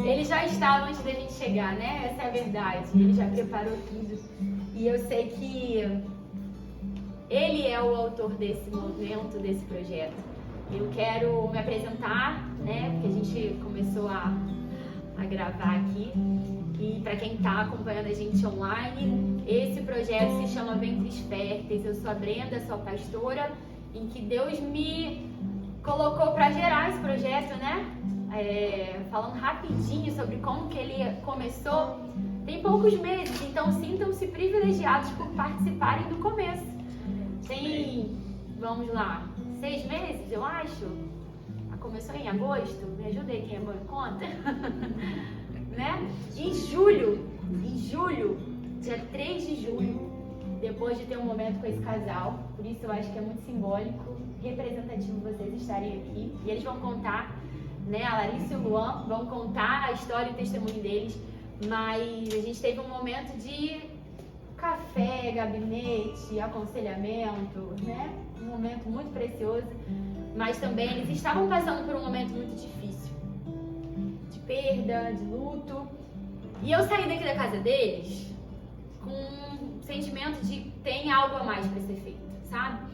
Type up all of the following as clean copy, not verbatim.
Ele já estava antes da gente chegar, né? Essa é a verdade. Ele já preparou tudo. E eu sei que ele é o autor desse movimento, desse projeto. Eu quero me apresentar, né? Porque a gente começou a gravar aqui. E para quem está acompanhando a gente online, esse projeto se chama Ventres Férteis. Eu sou a Brenda, sou a pastora, em que Deus me colocou para gerar esse projeto, né? Falando rapidinho sobre como que ele começou, tem poucos meses, então sintam-se privilegiados por participarem do começo. Tem, vamos lá, 6 meses, eu acho. Começou em agosto, me ajuda aí quem é bom em conta. Né? Em julho, dia 3 de julho, depois de ter um momento com esse casal, por isso eu acho que é muito simbólico, representativo vocês estarem aqui, e eles vão contar, né, a Larissa e o Luan vão contar a história e o testemunho deles, mas a gente teve um momento de café, gabinete, aconselhamento, né, um momento muito precioso, mas também eles estavam passando por um momento muito difícil, de perda, de luto, e eu saí daqui da casa deles com um sentimento de tem algo a mais para ser feito, sabe?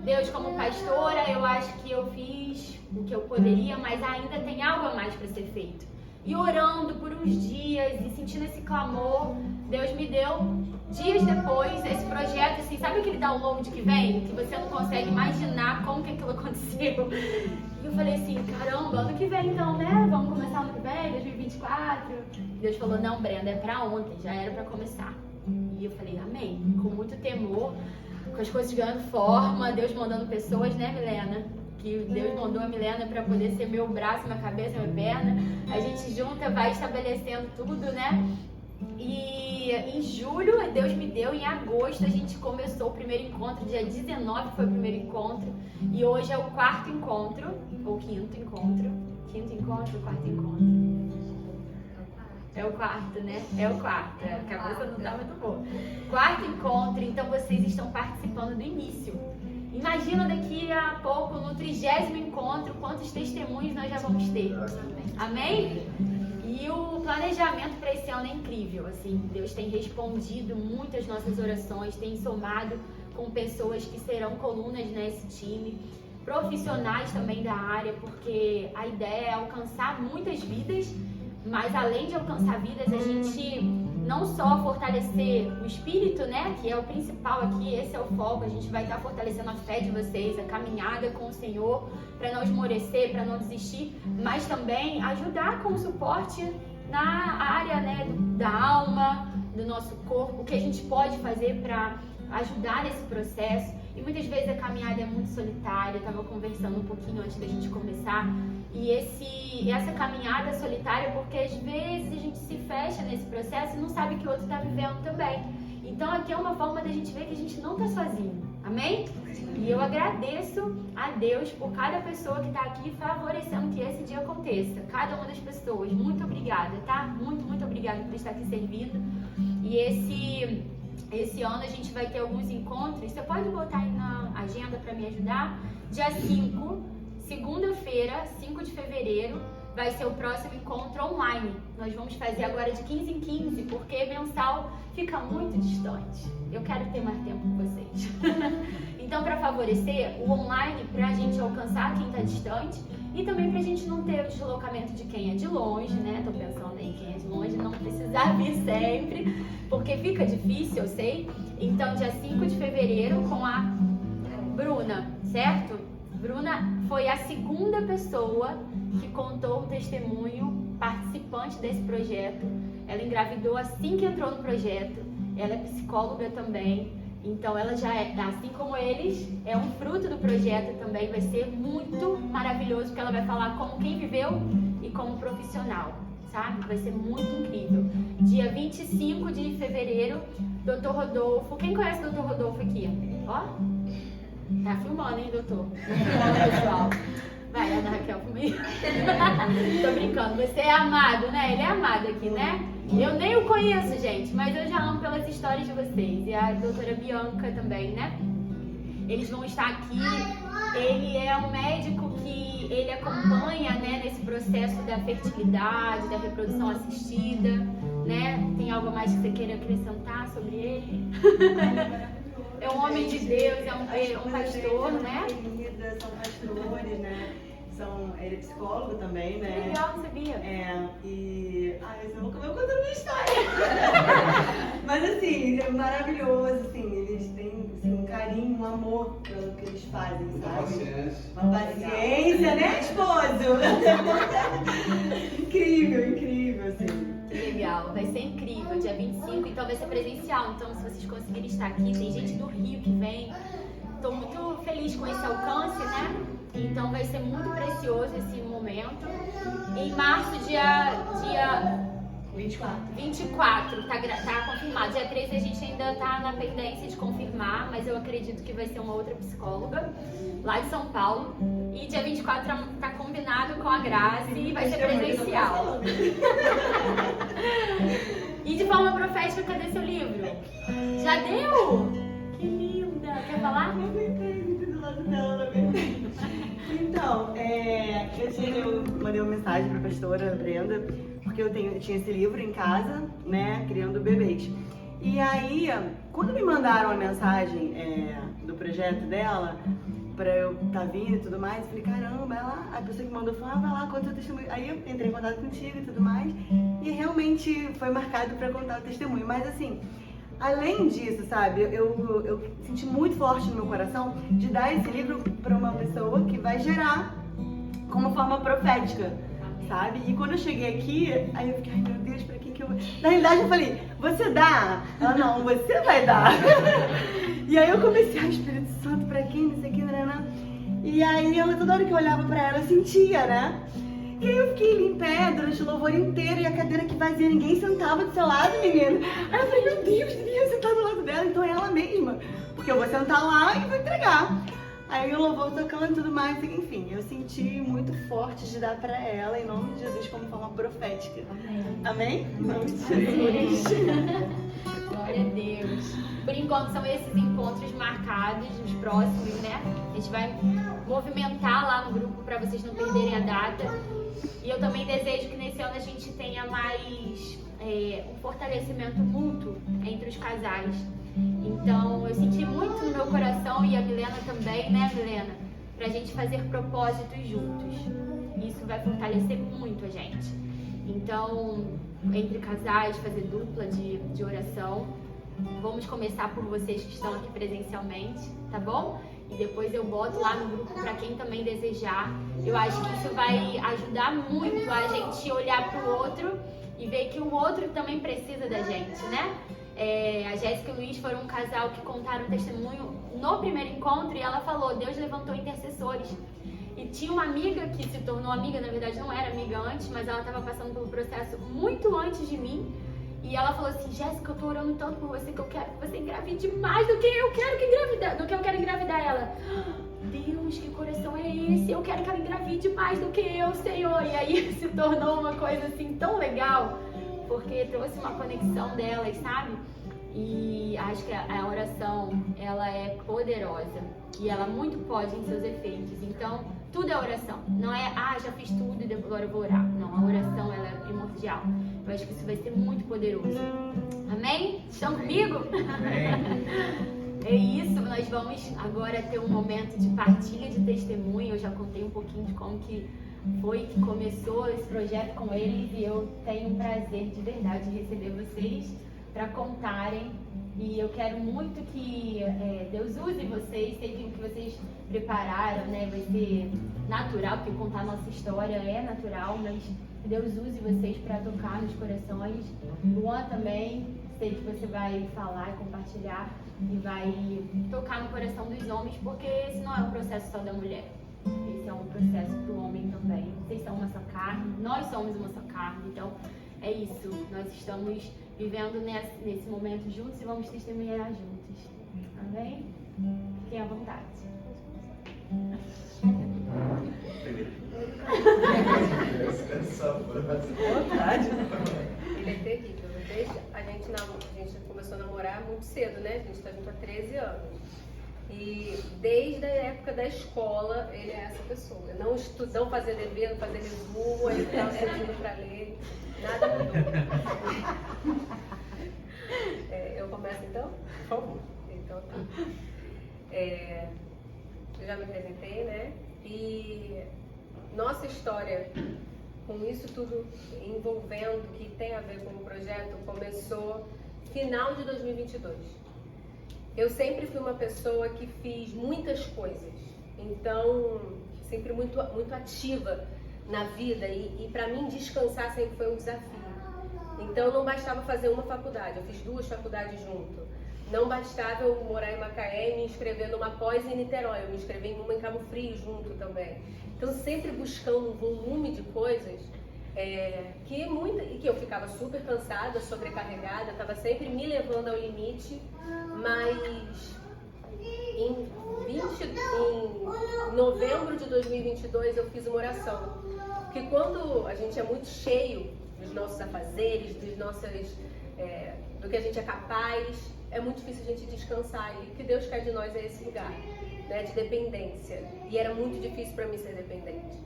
Deus, como pastora, eu acho que eu fiz o que eu poderia, mas ainda tem algo a mais para ser feito. E orando por uns dias e sentindo esse clamor, Deus me deu, dias depois, esse projeto, assim, sabe aquele download que vem? Que você não consegue imaginar como que aquilo aconteceu. E eu falei assim, caramba, ano que vem então, né? Vamos começar ano que vem, 2024. E Deus falou, não, Brenda, é pra ontem, já era pra começar. E eu falei, amém, com muito temor, com as coisas ganhando forma, Deus mandando pessoas, né, Milena? Que Deus mandou a Milena para poder ser meu braço, minha cabeça, minha perna. A gente junta, vai estabelecendo tudo, né? E em julho, Deus me deu, em agosto a gente começou o primeiro encontro, dia 19 foi o primeiro encontro. E hoje é o 4º encontro, ou 5º encontro. 5º encontro, 4º encontro. É o 4º, né? É o 4º, a cabeça não tá muito boa. 4º encontro, então vocês estão participando do início. Imagina daqui a pouco, no 30º encontro, quantos testemunhos nós já vamos ter. Amém? E o planejamento para esse ano é incrível, assim, Deus tem respondido muitas nossas orações, tem somado com pessoas que serão colunas nesse time, profissionais também da área, porque a ideia é alcançar muitas vidas, mas além de alcançar vidas, a gente não só fortalecer o espírito, né, que é o principal aqui, esse é o foco, a gente vai estar fortalecendo a fé de vocês, a caminhada com o Senhor, para não esmorecer, para não desistir, mas também ajudar com o suporte na área, né, da alma, do nosso corpo, o que a gente pode fazer para ajudar nesse processo. E muitas vezes a caminhada é muito solitária, eu estava conversando um pouquinho antes da gente começar, e essa caminhada solitária, porque às vezes a gente se fecha nesse processo e não sabe que o outro está vivendo também. Então aqui é uma forma da gente ver que a gente não está sozinho, amém? E eu agradeço a Deus por cada pessoa que está aqui favorecendo que esse dia aconteça, cada uma das pessoas, muito obrigada, tá? Muito, muito obrigada por estar aqui servindo. E esse ano a gente vai ter alguns encontros, você pode botar aí na agenda para me ajudar? Dia 5, segunda-feira, 5 de fevereiro, vai ser o próximo encontro online. Nós vamos fazer agora de 15 em 15, porque mensal fica muito distante. Eu quero ter mais tempo com vocês. Então, para favorecer o online, para a gente alcançar quem está distante e também para a gente não ter o deslocamento de quem é de longe, né? Tô pensando aí quem é de longe, não precisar vir sempre, porque fica difícil, eu sei. Então, dia 5 de fevereiro com a Bruna, certo? Bruna foi a segunda pessoa que contou o testemunho participante desse projeto. Ela engravidou assim que entrou no projeto. Ela é psicóloga também. Então ela já é, assim como eles, é um fruto do projeto também. Vai ser muito maravilhoso, porque ela vai falar como quem viveu e como profissional, sabe? Vai ser muito incrível. Dia 25 de fevereiro, Dr. Rodolfo. Quem conhece o Dr. Rodolfo aqui? Ó. Tá filmando, hein, doutor? Pessoal. Vai, Ana Raquel, comigo. Tô brincando. Você é amado, né? Ele é amado aqui, né? Eu nem o conheço, gente, mas eu já amo pelas histórias de vocês. E a doutora Bianca também, né? Eles vão estar aqui. Ele é um médico que e ele acompanha, né, nesse processo da fertilidade, da reprodução assistida, né? Tem algo mais que você queira acrescentar sobre ele? É um homem de Deus, é um pastor, né? São pastores, né? Ele é psicólogo também, né? Legal, sabia? Eu vou contando a minha história. Mas assim, é maravilhoso, assim, eles têm assim, um carinho, um amor pelo que eles fazem, sabe? Uma paciência, né, esposo? Incrível, assim. Legal, vai ser incrível, dia 25, então vai ser presencial, então se vocês conseguirem estar aqui, tem gente do Rio que vem, estou muito feliz com esse alcance, né? Então vai ser muito precioso esse momento. Em março, dia 24, tá confirmado. Dia 13 a gente ainda tá na pendência de confirmar, mas eu acredito que vai ser uma outra psicóloga lá de São Paulo. E dia 24 tá combinado com a Grace e vai ser presencial. E de forma profética, cadê seu livro? Já deu? Que linda! Quer falar? Não aguentei muito do lado dela, não aguentei. Então, eu mandei uma mensagem pra pastora Brenda, porque eu tinha esse livro em casa, né, criando bebês. E aí, quando me mandaram a mensagem do projeto dela, pra eu estar vindo e tudo mais, eu falei, caramba, a pessoa que mandou falou, vai lá, conta o testemunho. Aí eu entrei em contato contigo e tudo mais, e realmente foi marcado pra contar o testemunho. Mas assim, além disso, sabe, eu senti muito forte no meu coração de dar esse livro pra uma pessoa que vai gerar como forma profética, sabe? E quando eu cheguei aqui, aí eu fiquei, ai meu Deus, pra que eu... Na realidade eu falei, você dá? Ela, não, você vai dar. E aí eu comecei, ai Espírito Santo, pra quem, não sei o que, né? E aí toda hora que eu olhava pra ela, eu sentia, né? E aí eu fiquei ali em pé durante o louvor inteiro e a cadeira que vazia, ninguém sentava do seu lado, menina. Aí eu falei, meu Deus, devia sentar do lado dela, então é ela mesma. Porque eu vou sentar lá e vou entregar. Aí o louvor tocando e tudo mais, enfim, eu senti muito forte de dar pra ela, em nome de Jesus, como forma profética. Amém? Em nome de Jesus. Glória a Deus. Por enquanto são esses encontros marcados, os próximos, né? A gente vai movimentar lá no grupo para vocês não perderem a data. E eu também desejo que nesse ano a gente tenha mais um fortalecimento mútuo entre os casais. Então eu senti muito no meu coração, e a Milena também, né, Milena? Pra gente fazer propósitos juntos. Isso vai fortalecer muito a gente. Então, entre casais, fazer dupla de oração. Vamos começar por vocês que estão aqui presencialmente, tá bom? E depois eu boto lá no grupo para quem também desejar. Eu acho que isso vai ajudar muito a gente olhar para o outro e ver que o outro também precisa da gente, né? A Jéssica e o Luiz foram um casal que contaram um testemunho no primeiro encontro e ela falou, Deus levantou intercessores. E tinha uma amiga que se tornou amiga, na verdade não era amiga antes, mas ela estava passando pelo processo muito antes de mim. E ela falou assim, Jéssica, eu tô orando tanto por você que eu quero que você engravide mais do que eu quero engravidar ela. Deus, que coração é esse? Eu quero que ela engravide mais do que eu, Senhor. E aí se tornou uma coisa assim tão legal, porque trouxe uma conexão delas, sabe? E acho que a oração, ela é poderosa e ela muito pode em seus efeitos. Então, tudo é oração. Não é, já fiz tudo e agora eu vou orar. Não, a oração, ela é primordial. Eu acho que isso vai ser muito poderoso. Amém? Estão comigo? Amém. É isso, nós vamos agora ter um momento de partilha de testemunho. Eu já contei um pouquinho de como que foi que começou esse projeto com eles e eu tenho um prazer de verdade de receber vocês para contarem. E eu quero muito que Deus use vocês. Sei que o que vocês prepararam, né, vai ser natural, porque contar a nossa história é natural, mas Deus use vocês para tocar nos corações. Luan também, sei que você vai falar e compartilhar e vai tocar no coração dos homens, porque esse não é um processo só da mulher. Esse é um processo para o homem também. Vocês são uma só carne, nós somos uma só carne, então é isso. Nós estamos vivendo nesse momento juntos e vamos testemunhar juntos. Amém? Fiquem à vontade. Vontade. Ele é terrível. A gente começou a namorar muito cedo, né? A gente tá junto há 13 anos. E desde a época da escola, ele é essa pessoa. Não fazer dever, não fazer resumo, ele estava servindo para ler, nada mudou. Eu começo então? Por favor. Então tá. Eu já me apresentei, né? E nossa história, com isso tudo envolvendo, que tem a ver com o projeto, começou final de 2022. Eu sempre fui uma pessoa que fiz muitas coisas, então sempre muito ativa na vida e para mim descansar sempre foi um desafio. Então não bastava fazer uma faculdade, eu fiz 2 faculdades junto. Não bastava eu morar em Macaé e me inscrever numa pós em Niterói, eu me inscrevi em uma em Cabo Frio junto também. Então sempre buscando um volume de coisas que eu ficava super cansada, sobrecarregada, estava sempre me levando ao limite, mas em novembro de 2022 eu fiz uma oração. Porque quando a gente é muito cheio dos nossos afazeres, do que a gente é capaz, é muito difícil a gente descansar. E o que Deus quer de nós é esse lugar, né, de dependência. E era muito difícil para mim ser dependente.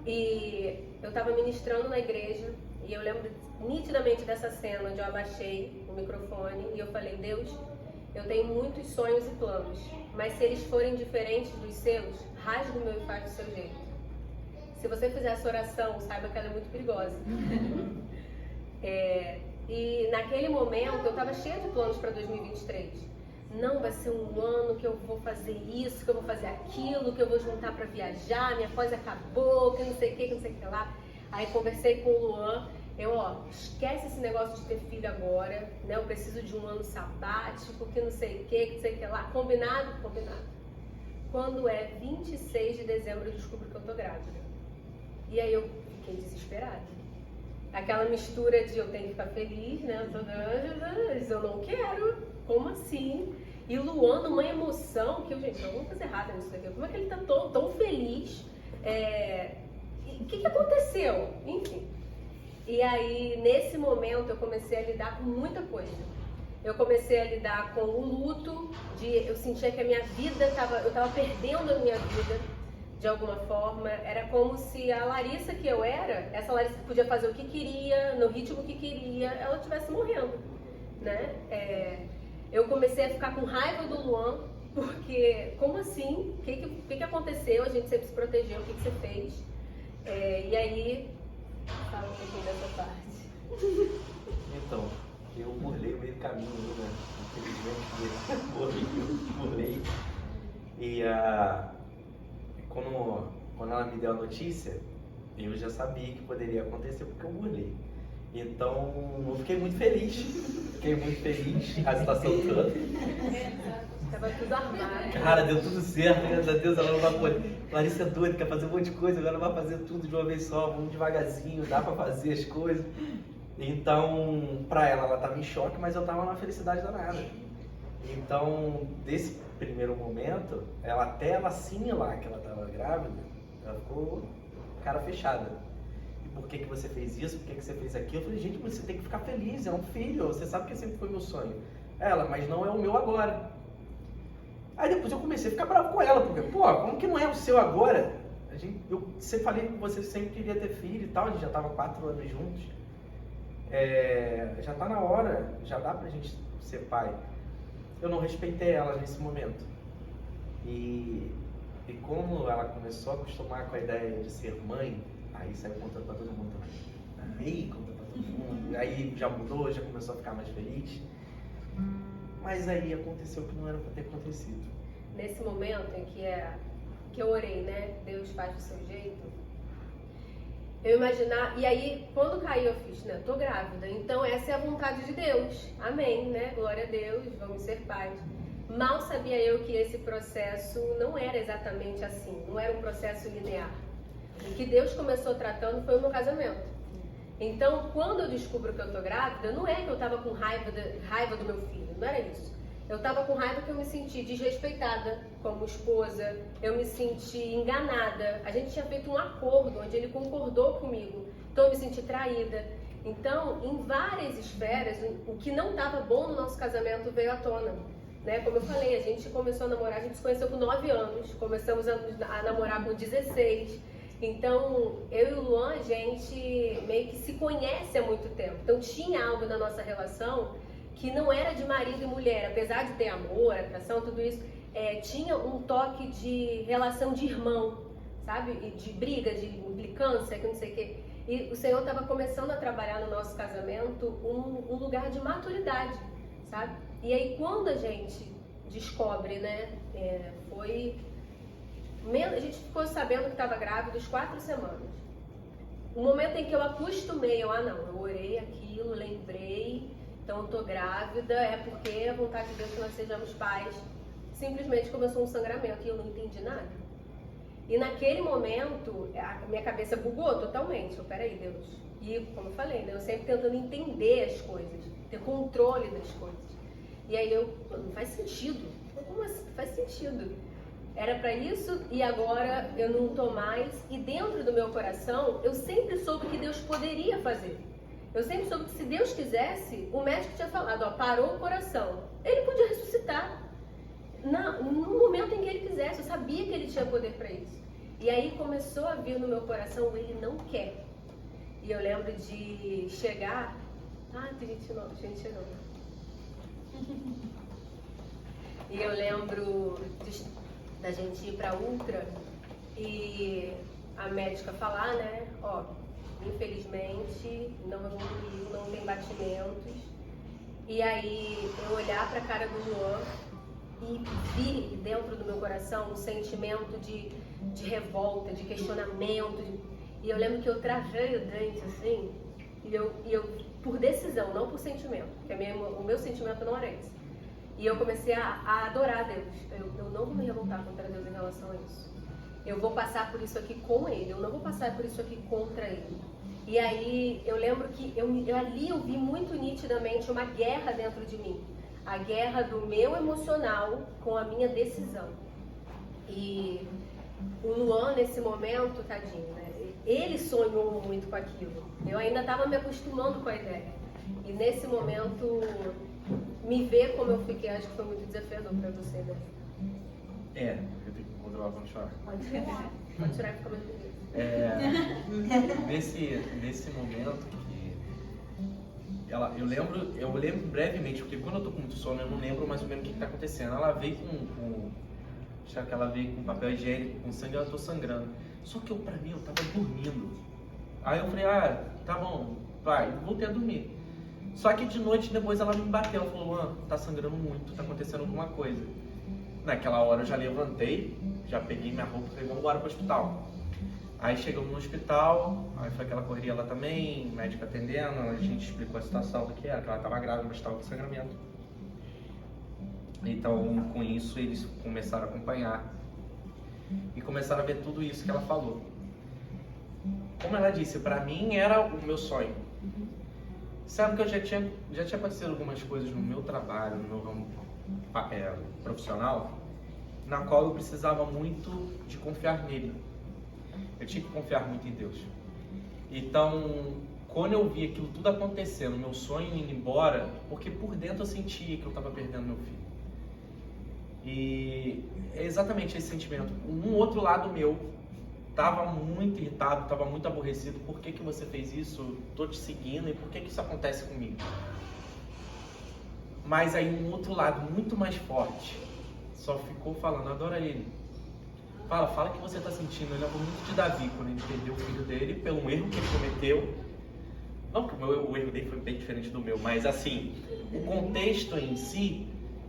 E eu estava ministrando na igreja e eu lembro nitidamente dessa cena onde eu abaixei o microfone e eu falei: Deus, eu tenho muitos sonhos e planos, mas se eles forem diferentes dos seus, rasga o meu e faz do seu jeito. Se você fizer essa oração, saiba que ela é muito perigosa. E naquele momento eu estava cheia de planos para 2023. Não, vai ser um ano que eu vou fazer isso, que eu vou fazer aquilo, que eu vou juntar para viajar, minha pós acabou, que não sei o que não sei o que lá. Aí conversei com o Luan, esquece esse negócio de ter filho agora, né? Eu preciso de um ano sabático, que não sei o que lá. Combinado? Combinado. Quando é 26 de dezembro eu descubro que eu tô grávida. E aí eu fiquei desesperada. Aquela mistura de eu tenho que ficar feliz, né? Eu não quero, como assim? E o Luan, numa emoção que gente, alguma coisa errada nisso daqui. Como é que ele tá tão feliz? O que aconteceu? Enfim. E aí, nesse momento, eu comecei a lidar com muita coisa. Eu comecei a lidar com o luto, eu sentia que a minha vida eu estava perdendo a minha vida. De alguma forma, era como se a Larissa que eu era, essa Larissa que podia fazer o que queria, no ritmo que queria, ela estivesse morrendo, né? Eu comecei a ficar com raiva do Luan, porque, como assim? O que aconteceu? A gente sempre se protegeu, o que você fez? E aí, fala um pouquinho dessa parte. Então, eu burlei o meio do caminho, né? Infelizmente, burlei. E quando ela me deu a notícia, eu já sabia que poderia acontecer porque eu burlei. Então, eu fiquei muito feliz. A situação toda. Tava tudo armado. Cara, deu tudo certo, graças a Deus. Ela não vai poder. Larissa é doida, quer fazer um monte de coisa, agora ela vai fazer tudo de uma vez só, vamos devagarzinho, dá pra fazer as coisas. Então, pra ela tava em choque, mas eu tava numa felicidade danada. Então, desse primeiro momento, até ela assimilar que ela estava grávida, ela ficou cara fechada. E por que você fez isso? Por que você fez aquilo? Eu falei, gente, você tem que ficar feliz, é um filho, você sabe que sempre foi meu sonho. Ela, mas não é o meu agora. Aí depois eu comecei a ficar bravo com ela, porque, como que não é o seu agora? Eu sempre falei que você sempre queria ter filho e tal, a gente já estava 4 anos juntos. Já está na hora, já dá pra gente ser pai. Eu não respeitei ela nesse momento. E como ela começou a acostumar com a ideia de ser mãe, aí saiu contando pra todo mundo também. Aí contou pra todo mundo. Aí já mudou, já começou a ficar mais feliz. Mas aí aconteceu o que não era pra ter acontecido. Nesse momento em que eu orei, né? Deus faz do seu jeito. Eu imaginar, e aí quando caiu eu fiz, né? Tô grávida, então essa é a vontade de Deus. Amém, né? Glória a Deus, vamos ser pais. Mal sabia eu que esse processo não era exatamente assim, não era um processo linear. O que Deus começou tratando foi o meu casamento. Então, quando eu descubro que eu tô grávida, não é que eu tava com raiva do meu filho, não era isso. Eu tava com raiva que eu me senti desrespeitada como esposa, eu me senti enganada. A gente tinha feito um acordo onde ele concordou comigo, então eu me senti traída. Então, em várias esferas, o que não estava bom no nosso casamento veio à tona. né? Como eu falei, a gente começou a namorar, a gente se conheceu com 9 anos, começamos a namorar com 16. Então, eu e o Luan, a gente meio que se conhece há muito tempo. Então, tinha algo na nossa relação que não era de marido e mulher, apesar de ter amor, atração, tudo isso, tinha um toque de relação de irmão, sabe? E de briga, de implicância, que não sei o quê. E o Senhor estava começando a trabalhar no nosso casamento um lugar de maturidade, sabe? E aí, quando a gente descobre, né, a gente ficou sabendo que estava grávida às 4 semanas. O momento em que eu acostumei, eu orei aquilo, lembrei, então eu tô grávida, é porque a vontade de Deus que nós sejamos pais. Simplesmente começou um sangramento e eu não entendi nada. E naquele momento, a minha cabeça bugou totalmente. Peraí, Deus. E, como eu falei, né, eu sempre tentando entender as coisas, ter controle das coisas. E aí não faz sentido. Como assim? Faz sentido. Era pra isso e agora eu não tô mais. E dentro do meu coração, eu sempre soube que Deus poderia fazer. Eu sempre soube que se Deus quisesse, o médico tinha falado, parou o coração. Ele podia ressuscitar. No momento em que ele quisesse, eu sabia que ele tinha poder para isso. E aí começou a vir no meu coração, ele não quer. E eu lembro de chegar... tem gente não. E eu lembro da gente ir pra Ultra e a médica falar, né? Infelizmente não evoluiu, não tem batimentos. E aí eu olhar pra cara do Luan e vi dentro do meu coração um sentimento de revolta, de questionamento. E eu lembro que eu travei o dente assim, e eu por decisão, não por sentimento, porque o meu sentimento não era esse. E eu comecei a adorar Deus. Eu não vou me revoltar contra Deus em relação a isso. Eu vou passar por isso aqui com Ele, eu não vou passar por isso aqui contra Ele. E aí eu lembro que ali eu vi muito nitidamente uma guerra dentro de mim. A guerra do meu emocional com a minha decisão. E o Luan, nesse momento, tadinho, né? Ele sonhou muito com aquilo. Eu ainda estava me acostumando com a ideia. E nesse momento, me ver como eu fiquei, acho que foi muito desafiador para você, né? Eu tenho que controlar quando chorar. Pode chorar e ficar mais feliz. Nesse momento que eu lembro brevemente, porque quando eu tô com muito sono eu não lembro mais ou menos o que tá acontecendo. Ela veio acho que ela veio com papel higiênico, com sangue, ela tô sangrando. Só que pra mim, eu tava dormindo. Aí eu falei, tá bom, vai, voltei a dormir. Só que de noite depois ela me bateu, ela falou, Luan, tá sangrando muito, tá acontecendo alguma coisa. Naquela hora eu já levantei, já peguei minha roupa e falei, vamos embora pro hospital. Aí chegamos no hospital, aí foi aquela correria lá também, médico atendendo, a gente explicou a situação do que era, que ela estava grávida, mas estava com sangramento. Então, com isso, eles começaram a acompanhar e começaram a ver tudo isso que ela falou. Como ela disse, pra mim era o meu sonho. Sabe que já tinha acontecido algumas coisas no meu trabalho, no meu ramo profissional, na qual eu precisava muito de confiar nele. Eu tinha que confiar muito em Deus. Então, quando eu vi aquilo tudo acontecendo, meu sonho indo embora, porque por dentro eu sentia que eu estava perdendo meu filho. E é exatamente esse sentimento. Um outro lado meu estava muito irritado, estava muito aborrecido. Por que você fez isso? Estou te seguindo e por que isso acontece comigo? Mas aí um outro lado muito mais forte só ficou falando, adora ele. Fala que você está sentindo. Eu lembro muito de Davi, quando ele perdeu o filho dele pelo erro que ele cometeu. Não que o erro dele foi bem diferente do meu, mas assim, o contexto em si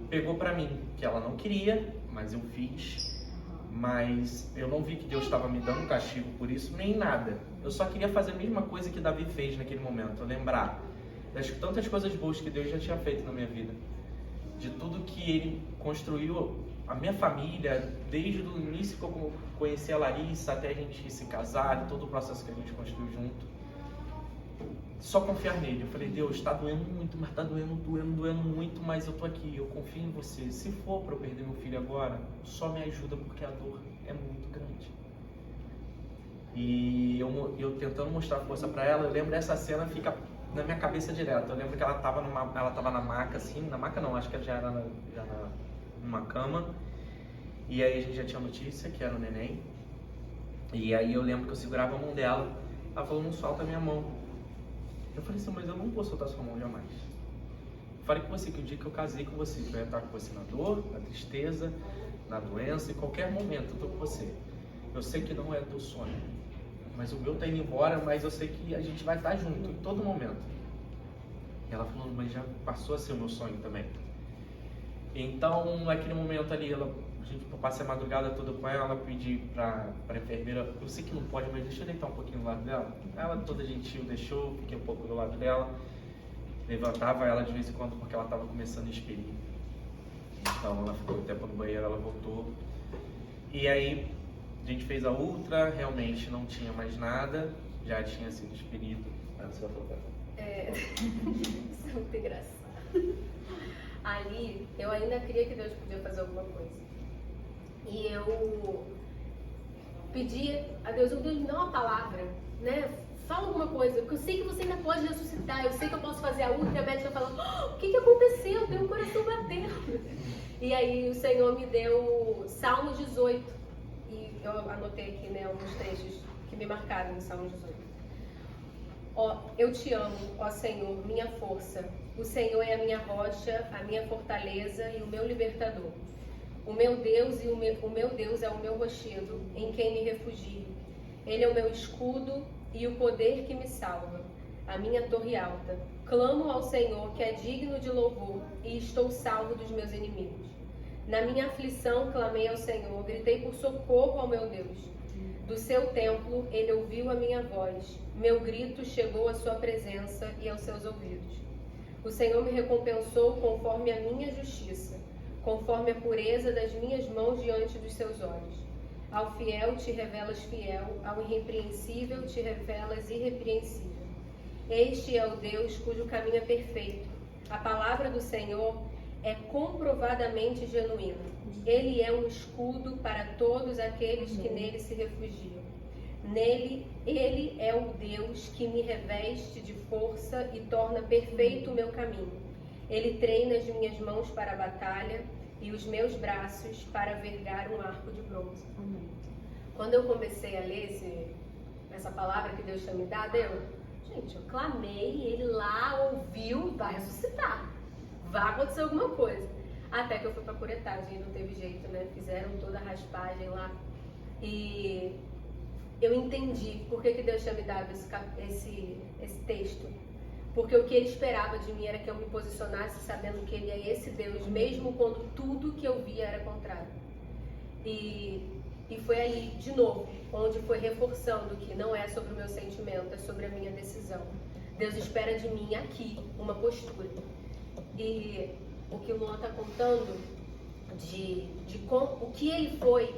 pegou para mim, que ela não queria, mas eu fiz. Mas eu não vi que Deus estava me dando castigo por isso, nem nada. Eu só queria fazer a mesma coisa que Davi fez naquele momento, lembrar das tantas coisas boas que Deus já tinha feito na minha vida, de tudo que Ele construiu, a minha família, desde o início que eu conheci a Larissa até a gente se casar, todo o processo que a gente construiu junto. Só confiar nele. Eu falei, Deus, está doendo muito, mas está doendo muito, mas eu tô aqui, eu confio em você. Se for para eu perder meu filho agora, só me ajuda, porque a dor é muito grande. E eu tentando mostrar força para ela, eu lembro dessa cena, fica na minha cabeça direto. Eu lembro que ela tava na maca, assim, na maca não, acho que ela já era numa cama. E aí a gente já tinha notícia que era o neném. E aí eu lembro que eu segurava a mão dela. Ela falou, não solta a minha mão. Eu falei assim, mas eu não vou soltar sua mão jamais. Eu falei com você que o dia que eu casei com você, eu ia estar com você na dor, na tristeza, na doença, em qualquer momento eu tô com você. Eu sei que não é do sonho, mas o meu tá indo embora, mas eu sei que a gente vai estar junto em todo momento. E ela falou, mas já passou a ser o meu sonho também. Então, naquele momento ali, eu passei a madrugada toda com ela, pedi pra enfermeira, eu sei que não pode, mas deixa eu deitar um pouquinho do lado dela. Ela toda gentil deixou, fiquei um pouco do lado dela, levantava ela de vez em quando porque ela estava começando a expelir. Então ela ficou um tempo no banheiro, ela voltou. E aí a gente fez a ultra, realmente não tinha mais nada, já tinha sido expelido. Você vai falar. Isso é muito engraçado. Ali, eu ainda cria que Deus podia fazer alguma coisa. E eu pedi a Deus, Deus, me dá uma palavra, né? Fala alguma coisa, porque eu sei que você ainda pode ressuscitar, eu sei que eu posso fazer a ultra, e a médica fala, o que aconteceu? Tem um coração batendo. E aí o Senhor me deu Salmo 18. E eu anotei aqui, né, alguns trechos que me marcaram no Salmo 18. Ó, eu te amo, ó Senhor, minha força. O Senhor é a minha rocha, a minha fortaleza e o meu libertador. O meu Deus o meu Deus é o meu rochedo, em quem me refugio. Ele é o meu escudo e o poder que me salva, a minha torre alta. Clamo ao Senhor, que é digno de louvor, e estou salvo dos meus inimigos. Na minha aflição clamei ao Senhor, gritei por socorro ao meu Deus. Do seu templo ele ouviu a minha voz, meu grito chegou à sua presença e aos seus ouvidos. O Senhor me recompensou conforme a minha justiça, conforme a pureza das minhas mãos diante dos seus olhos. Ao fiel te revelas fiel, ao irrepreensível te revelas irrepreensível. Este é o Deus cujo caminho é perfeito. A palavra do Senhor é comprovadamente genuína. Ele é um escudo para todos aqueles que nele se refugiam. Nele, ele é o Deus que me reveste de força e torna perfeito o meu caminho. Ele treina as minhas mãos para a batalha e os meus braços para vergar um arco de bronze. Quando eu comecei a ler essa palavra que Deus tinha me dado, eu clamei, ele lá ouviu, vai ressuscitar. Vai acontecer alguma coisa. Até que eu fui pra curetagem e não teve jeito, né? Fizeram toda a raspagem lá. E eu entendi por que Deus tinha me dado esse texto. Porque o que ele esperava de mim era que eu me posicionasse sabendo que ele é esse Deus, mesmo quando tudo que eu via era contrário. E foi ali, de novo, onde foi reforçando que não é sobre o meu sentimento, é sobre a minha decisão. Deus espera de mim aqui uma postura. E o que o Luan está contando o que ele foi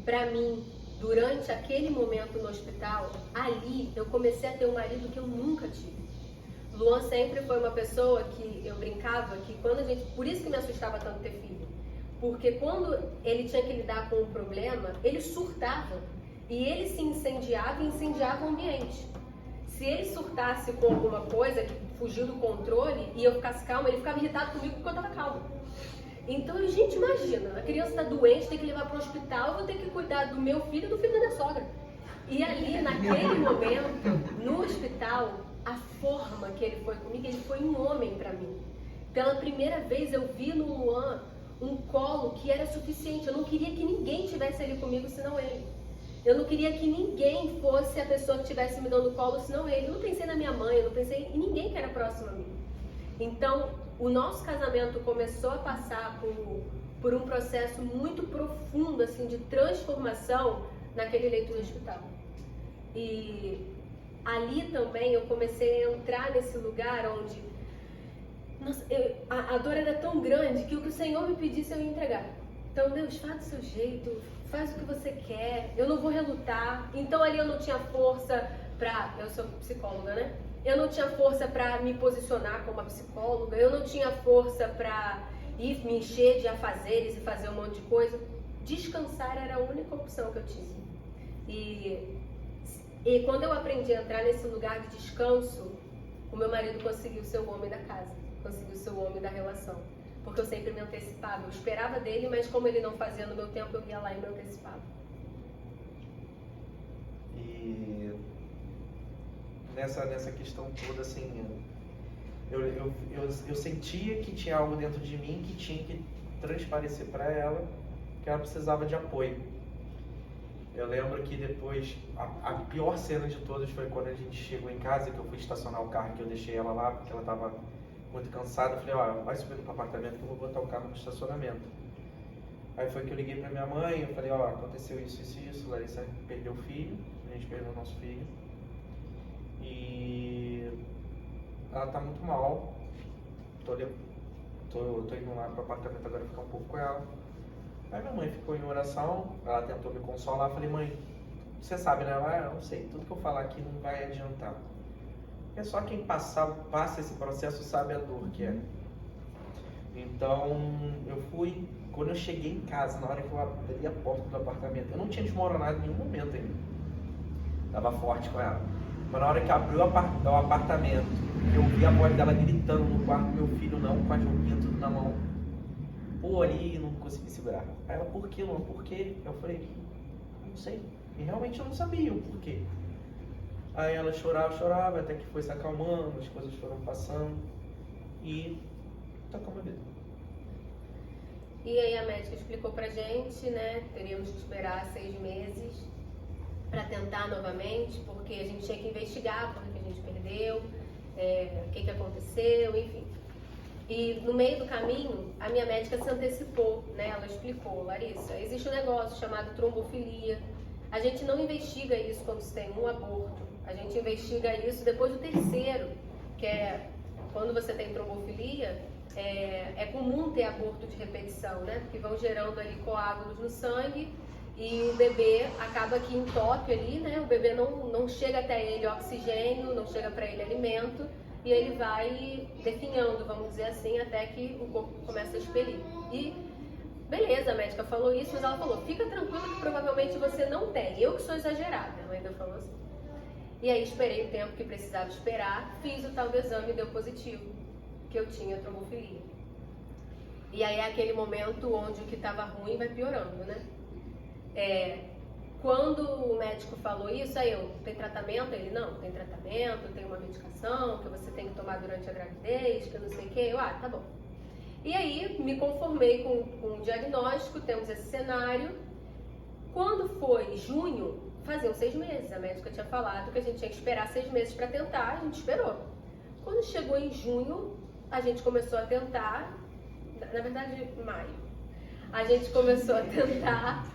para mim durante aquele momento no hospital, ali eu comecei a ter um marido que eu nunca tive. Luan sempre foi uma pessoa que eu brincava que por isso que me assustava tanto ter filho, porque quando ele tinha que lidar com um problema, ele surtava e ele se incendiava e incendiava o ambiente. Se ele surtasse com alguma coisa que fugiu do controle e eu ficasse calma, ele ficava irritado comigo porque eu estava calma. Então, gente, imagina, a criança está doente, tem que levar para o hospital, eu vou ter que cuidar do meu filho e do filho da minha sogra. E ali, naquele momento, no hospital, a forma que ele foi comigo, ele foi um homem para mim. Pela primeira vez eu vi no Luan um colo que era suficiente. Eu não queria que ninguém tivesse ali comigo senão ele. Eu não queria que ninguém fosse a pessoa que estivesse me dando colo senão ele. Eu não pensei na minha mãe, eu não pensei em ninguém que era próximo a mim. Então, o nosso casamento começou a passar por um processo muito profundo, assim, de transformação naquele leito do hospital. E ali também eu comecei a entrar nesse lugar onde a dor era tão grande que o que o Senhor me pedisse eu ia entregar. Então, Deus, faz do seu jeito, faz o que você quer, eu não vou relutar. Então ali eu não tinha força eu sou psicóloga, né? Eu não tinha força para me posicionar como uma psicóloga, eu não tinha força para ir me encher de afazeres e fazer um monte de coisa. Descansar era a única opção que eu tinha. E quando eu aprendi a entrar nesse lugar de descanso, o meu marido conseguiu ser o homem da casa, conseguiu ser o homem da relação. Porque eu sempre me antecipava, eu esperava dele, mas como ele não fazia no meu tempo, eu ia lá e me antecipava. E nessa questão toda, assim, eu sentia que tinha algo dentro de mim que tinha que transparecer para ela, que ela precisava de apoio. Eu lembro que depois, a pior cena de todas foi quando a gente chegou em casa, que eu fui estacionar o carro, que eu deixei ela lá, porque ela estava muito cansada. Eu falei, ó, vai subir pro apartamento que eu vou botar o carro no estacionamento. Aí foi que eu liguei pra minha mãe, eu falei, ó, aconteceu isso, Larissa perdeu o filho, a gente perdeu o nosso filho. E ela tá muito mal. Tô indo lá pro apartamento agora ficar um pouco com ela. Aí minha mãe ficou em oração, ela tentou me consolar, eu falei, mãe, você sabe, né? Eu não sei, tudo que eu falar aqui não vai adiantar. É só quem passa esse processo sabe a dor que é. Então, quando eu cheguei em casa, na hora que eu abri a porta do apartamento, eu não tinha desmoronado em nenhum momento ainda. Tava forte com ela. Mas na hora que abriu o apartamento, eu vi a voz dela gritando no quarto, meu filho não, com a joguinha tudo na mão. Pô, ali não consegui segurar. Aí ela, por que, Luan? Por quê? Eu falei, não sei. E realmente eu não sabia o porquê. Aí ela chorava, até que foi se acalmando, as coisas foram passando e tocou a vida. E aí a médica explicou pra gente, né, teríamos que esperar 6 meses para tentar novamente, porque a gente tinha que investigar por que a gente perdeu, o que aconteceu, enfim. E no meio do caminho, a minha médica se antecipou, né, ela explicou, Larissa, existe um negócio chamado trombofilia, a gente não investiga isso quando se tem um aborto, a gente investiga isso depois do 3º, que é quando você tem trombofilia, é comum ter aborto de repetição, né? Porque vão gerando ali coágulos no sangue e o bebê acaba que entope ali, né? O bebê não chega até ele oxigênio, não chega para ele alimento e ele vai definhando, vamos dizer assim, até que o corpo começa a expelir. E beleza, a médica falou isso, mas ela falou, fica tranquila que provavelmente você não tem. Eu que sou exagerada, ela ainda falou assim. E aí esperei o tempo que precisava esperar, fiz o tal do exame e deu positivo, que eu tinha trombofilia. E aí é aquele momento onde o que estava ruim vai piorando, né? Quando o médico falou isso, aí eu, tem tratamento? Ele, não, tem tratamento, tem uma medicação que você tem que tomar durante a gravidez, que eu não sei o quê. Eu, tá bom. E aí me conformei com o diagnóstico, temos esse cenário. Quando foi junho, faziam 6 meses, a médica tinha falado que a gente tinha que esperar 6 meses para tentar, a gente esperou. Quando chegou em junho, a gente começou a tentar, na verdade, maio, a gente começou a tentar,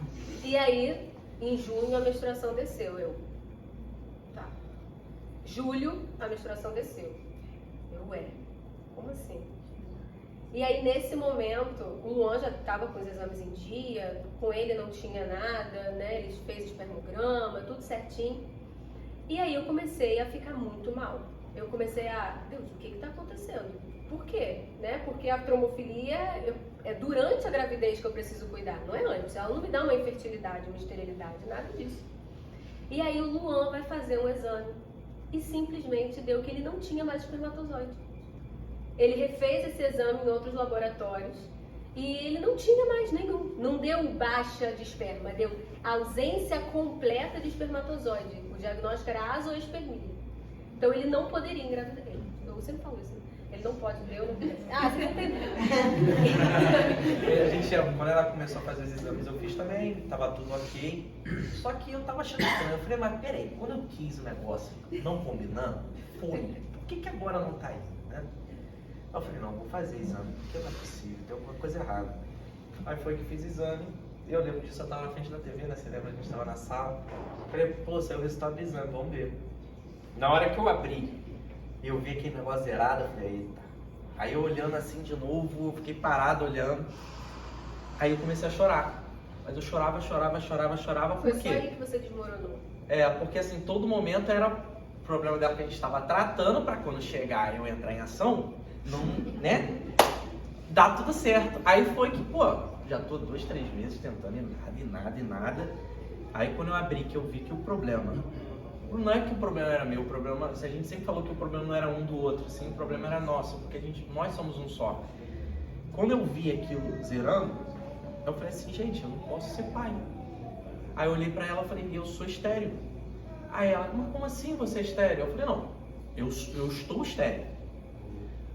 e aí, em junho, a menstruação desceu, tá. Julho, a menstruação desceu. Como assim? E aí, nesse momento, o Luan já estava com os exames em dia, com ele não tinha nada, né? Ele fez espermograma, tudo certinho. E aí eu comecei a ficar muito mal. Eu comecei Deus, o que está acontecendo? Por quê? Né? Porque a trombofilia é durante a gravidez que eu preciso cuidar, não é antes. Ela não me dá uma infertilidade, uma esterilidade, nada disso. E aí o Luan vai fazer um exame e simplesmente deu que ele não tinha mais espermatozoide. Ele refez esse exame em outros laboratórios e ele não tinha mais nenhum. Não deu baixa de esperma, deu ausência completa de espermatozoide. O diagnóstico era azoospermia. Então ele não poderia engravidar. Eu sempre falo isso, né? Ele não pode, eu não poderia. Você não entendeu. Quando ela começou a fazer os exames, eu fiz também, tava tudo ok. Só que eu tava achando estranho. Eu falei, mas peraí, quando eu quis o negócio não combinando, foi. Por que agora não tá indo, né? Eu falei, não, vou fazer exame, porque não é possível, tem alguma coisa errada. Aí foi que fiz exame, eu lembro disso, eu tava na frente da TV, né? Você lembra? A gente tava na sala. Eu falei, pô, saiu o resultado do exame, vamos ver. Na hora que eu abri, eu vi aquele negócio zerado, eu falei, eita. Aí eu olhando assim de novo, eu fiquei parado olhando. Aí eu comecei a chorar. Mas eu chorava, por quê? Foi só aí que você desmoronou. Porque assim, todo momento era o problema dela que a gente estava tratando pra quando chegar e eu entrar em ação, não, né? Dá tudo certo. Aí foi que, pô, já tô 2, 3 meses tentando e nada. Aí quando eu abri, que eu vi que o problema Não é que o problema era meu, o problema, a gente sempre falou que o problema não era um do outro, assim, o problema era nosso, porque nós somos um só. Quando eu vi aquilo zerando, eu falei assim, gente, eu não posso ser pai. Aí eu olhei pra ela e falei, eu sou estéril. Aí ela, mas como assim você é estéril? Eu falei, não, eu estou estéril.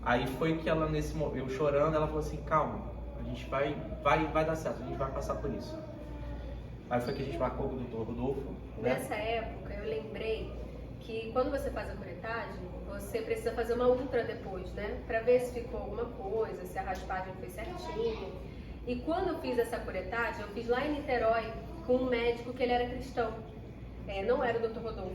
Aí foi que ela, nesse momento, eu chorando, ela falou assim, calma, a gente vai dar certo, a gente vai passar por isso. Aí foi que a gente marcou com o Dr. Rodolfo. Né? Nessa época, eu lembrei que quando você faz a curetagem, você precisa fazer uma ultra depois, né? Pra ver se ficou alguma coisa, se a raspagem foi certinho. E quando eu fiz essa curetagem, eu fiz lá em Niterói com um médico que ele era cristão. Não era o Dr. Rodolfo.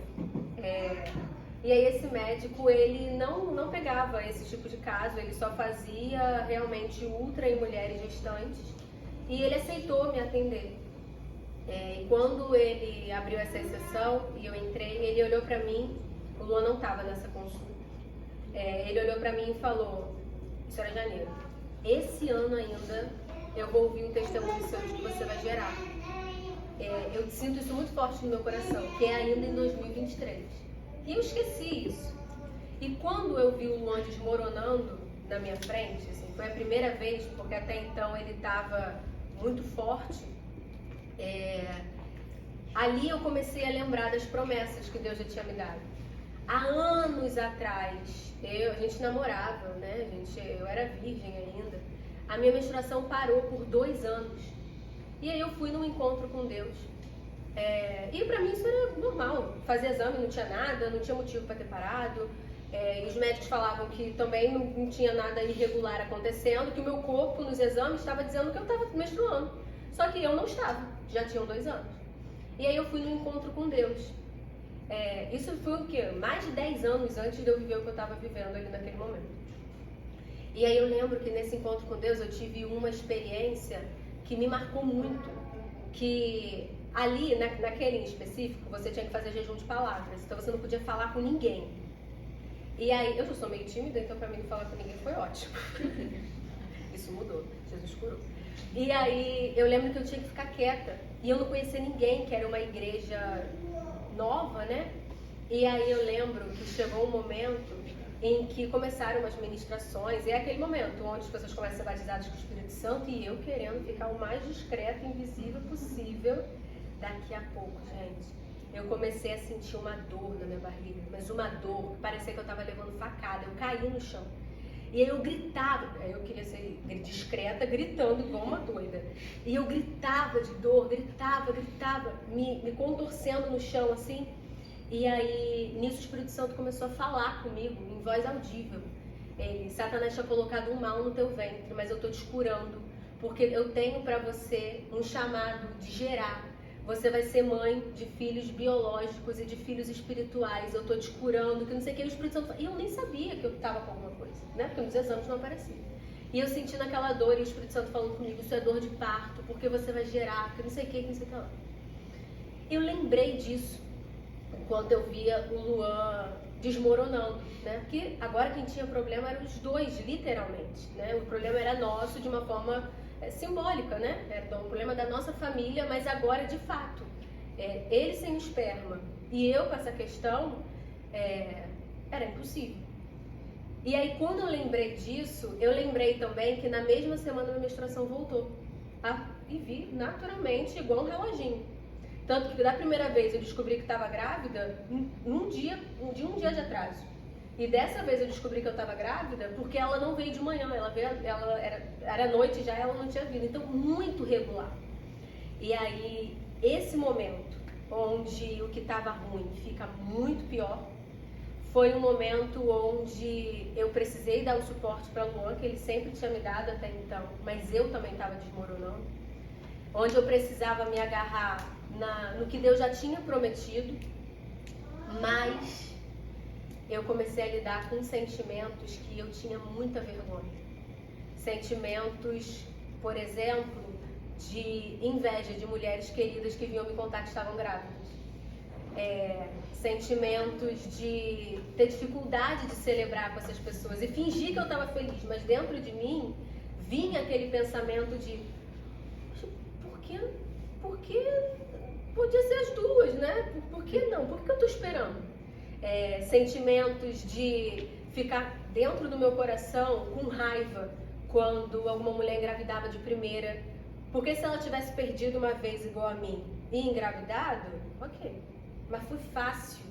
E aí esse médico, ele não pegava esse tipo de caso, ele só fazia realmente ultra em mulheres gestantes. E ele aceitou me atender. E quando ele abriu essa exceção e eu entrei, ele olhou pra mim, o Luan não estava nessa consulta. Ele olhou pra mim e falou, isso era janeiro, esse ano ainda eu vou ouvir um testemunho seu de que você vai gerar. Eu sinto isso muito forte no meu coração, que é ainda em 2023. E eu esqueci isso. E quando eu vi o Luan desmoronando na minha frente, assim, foi a primeira vez, porque até então ele estava muito forte, ali eu comecei a lembrar das promessas que Deus já tinha me dado. Há anos atrás, a gente namorava, né? Eu era virgem ainda. A minha menstruação parou por 2 anos. E aí eu fui num encontro com Deus. E pra mim isso era normal. Fazia exame, não tinha nada, não tinha motivo para ter parado. E os médicos falavam que também não tinha nada irregular acontecendo, que o meu corpo nos exames estava dizendo que eu estava menstruando. Só que eu não estava, já tinham 2 anos. E aí eu fui num encontro com Deus. Isso foi o quê? Mais de 10 anos antes de eu viver o que eu estava vivendo ali naquele momento. E aí eu lembro que nesse encontro com Deus eu tive uma experiência que me marcou muito. Que ali, naquele em específico, você tinha que fazer jejum de palavras. Então você não podia falar com ninguém. E aí, eu já sou meio tímida, então pra mim não falar com ninguém foi ótimo. Isso mudou, Jesus curou. E aí, eu lembro que eu tinha que ficar quieta. E eu não conhecia ninguém, que era uma igreja nova, né? E aí eu lembro que chegou um momento em que começaram umas ministrações. E é aquele momento onde as pessoas começam a ser batizadas com o Espírito Santo e eu querendo ficar o mais discreto e invisível possível. Daqui a pouco, gente, eu comecei a sentir uma dor na minha barriga. Mas uma dor que parecia que eu estava levando facada. Eu caí no chão. E aí eu gritava, eu queria ser discreta, gritando igual uma doida. E eu gritava de dor, gritava, me contorcendo no chão assim. E aí, nisso o Espírito Santo começou a falar comigo, em voz audível. Satanás tinha colocado um mal no teu ventre, mas eu tô te curando. Porque eu tenho pra você um chamado de gerar. Você vai ser mãe de filhos biológicos e de filhos espirituais. Eu tô te curando, que não sei o que. O Espírito Santo... E eu nem sabia que eu tava com alguma coisa, né? Porque nos exames não aparecia. E eu sentindo aquela dor e o Espírito Santo falando comigo, isso é dor de parto, porque você vai gerar, que não sei o que, não sei o que lá. Eu lembrei disso quando eu via o Luan desmoronando, né? Porque agora quem tinha problema eram os dois, literalmente, né? O problema era nosso de uma forma... simbólica, né? Era um problema da nossa família, mas agora de fato, ele sem esperma e eu com essa questão, era impossível. E aí quando eu lembrei disso, eu lembrei também que na mesma semana a minha menstruação voltou. E vi naturalmente igual um reloginho. Tanto que da primeira vez eu descobri que estava grávida um dia de atraso. E dessa vez eu descobri que eu estava grávida porque ela não veio de manhã, era noite já, ela não tinha vindo, então muito regular. E aí, esse momento onde o que estava ruim fica muito pior, foi um momento onde eu precisei dar o suporte para o Luan, que ele sempre tinha me dado até então, mas eu também estava desmoronando, onde eu precisava me agarrar no que Deus já tinha prometido, mas... eu comecei a lidar com sentimentos que eu tinha muita vergonha. Sentimentos, por exemplo, de inveja de mulheres queridas que vinham me contar que estavam grávidas. Sentimentos de ter dificuldade de celebrar com essas pessoas e fingir que eu estava feliz, mas dentro de mim vinha aquele pensamento de por que podia ser as duas, né? Por que não? Por que eu tô esperando? Sentimentos de ficar dentro do meu coração com raiva quando alguma mulher engravidava de primeira. Porque se ela tivesse perdido uma vez igual a mim e engravidado, ok. Mas foi fácil.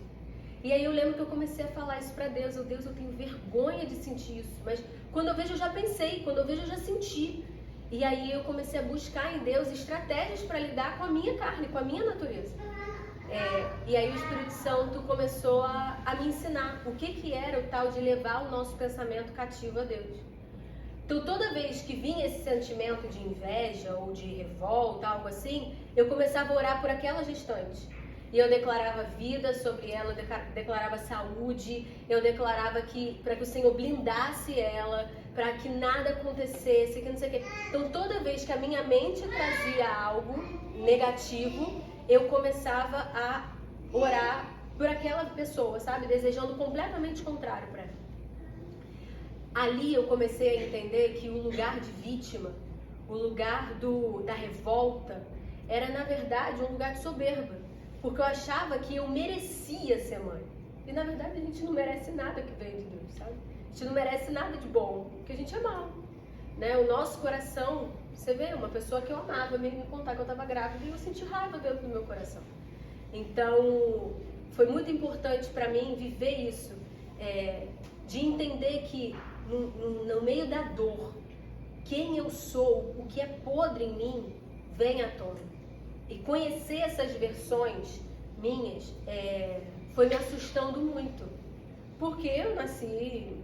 E aí eu lembro que eu comecei a falar isso pra Deus. Deus, eu tenho vergonha de sentir isso. Mas quando eu vejo, eu já pensei. Quando eu vejo, eu já senti. E aí eu comecei a buscar em Deus estratégias para lidar com a minha carne, com a minha natureza. E aí o Espírito Santo começou a me ensinar o que era o tal de levar o nosso pensamento cativo a Deus. Então toda vez que vinha esse sentimento de inveja ou de revolta, algo assim, eu começava a orar por aquela gestante. E eu declarava vida sobre ela, eu declarava saúde, eu declarava para que o Senhor blindasse ela, para que nada acontecesse, que não sei o quê. Então toda vez que a minha mente trazia algo negativo, eu começava a orar por aquela pessoa, sabe? Desejando completamente o contrário para ela. Ali eu comecei a entender que o lugar de vítima, o lugar da revolta, era na verdade um lugar de soberba. Porque eu achava que eu merecia ser mãe. E na verdade a gente não merece nada que vem de Deus, sabe? A gente não merece nada de bom, porque a gente é mau. Né? O nosso coração, você vê, uma pessoa que eu amava me contar que eu estava grávida e eu senti raiva dentro do meu coração. Então, foi muito importante para mim viver isso, de entender que no meio da dor, quem eu sou, o que é podre em mim, vem à tona. E conhecer essas versões minhas foi me assustando muito. Porque eu nasci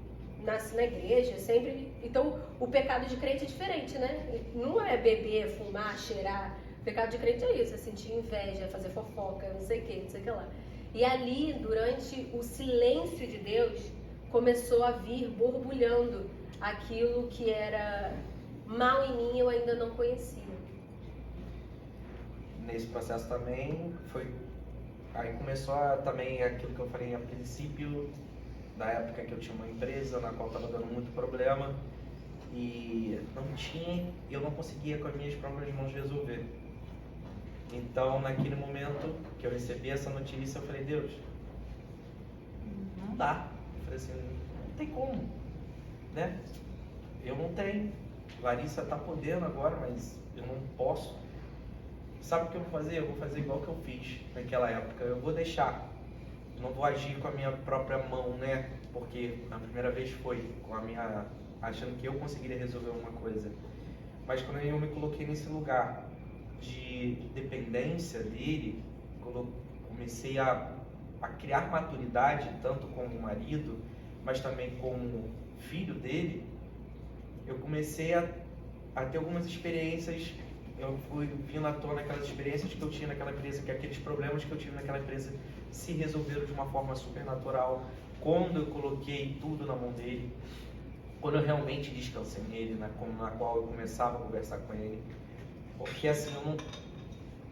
na igreja, sempre... Então, o pecado de crente é diferente, né? Não é beber, fumar, cheirar. O pecado de crente é isso, é sentir inveja, é fazer fofoca, não sei o que, não sei o que lá. E ali, durante o silêncio de Deus, começou a vir borbulhando aquilo que era mal em mim, eu ainda não conhecia. Nesse processo também aí começou também aquilo que eu falei a princípio, da época que eu tinha uma empresa na qual estava dando muito problema e eu não conseguia com as minhas próprias mãos resolver. Então naquele momento que eu recebi essa notícia, eu falei, Deus, não dá. Eu falei assim, não tem como, né? Eu não tenho. Larissa está podendo agora, mas eu não posso. Sabe o que eu vou fazer? Eu vou fazer igual que eu fiz naquela época. Eu vou deixar. Não vou agir com a minha própria mão, né? Porque a primeira vez foi com a minha... achando que eu conseguiria resolver uma coisa. Mas quando eu me coloquei nesse lugar de dependência dele, comecei a criar maturidade, tanto como marido, mas também como filho dele, eu comecei a ter algumas experiências. Eu fui vindo à tona aquelas experiências que eu tinha naquela empresa, que aqueles problemas que eu tive naquela empresa se resolveram de uma forma supernatural quando eu coloquei tudo na mão dele, quando eu realmente descansei nele, na qual eu começava a conversar com ele. Porque assim,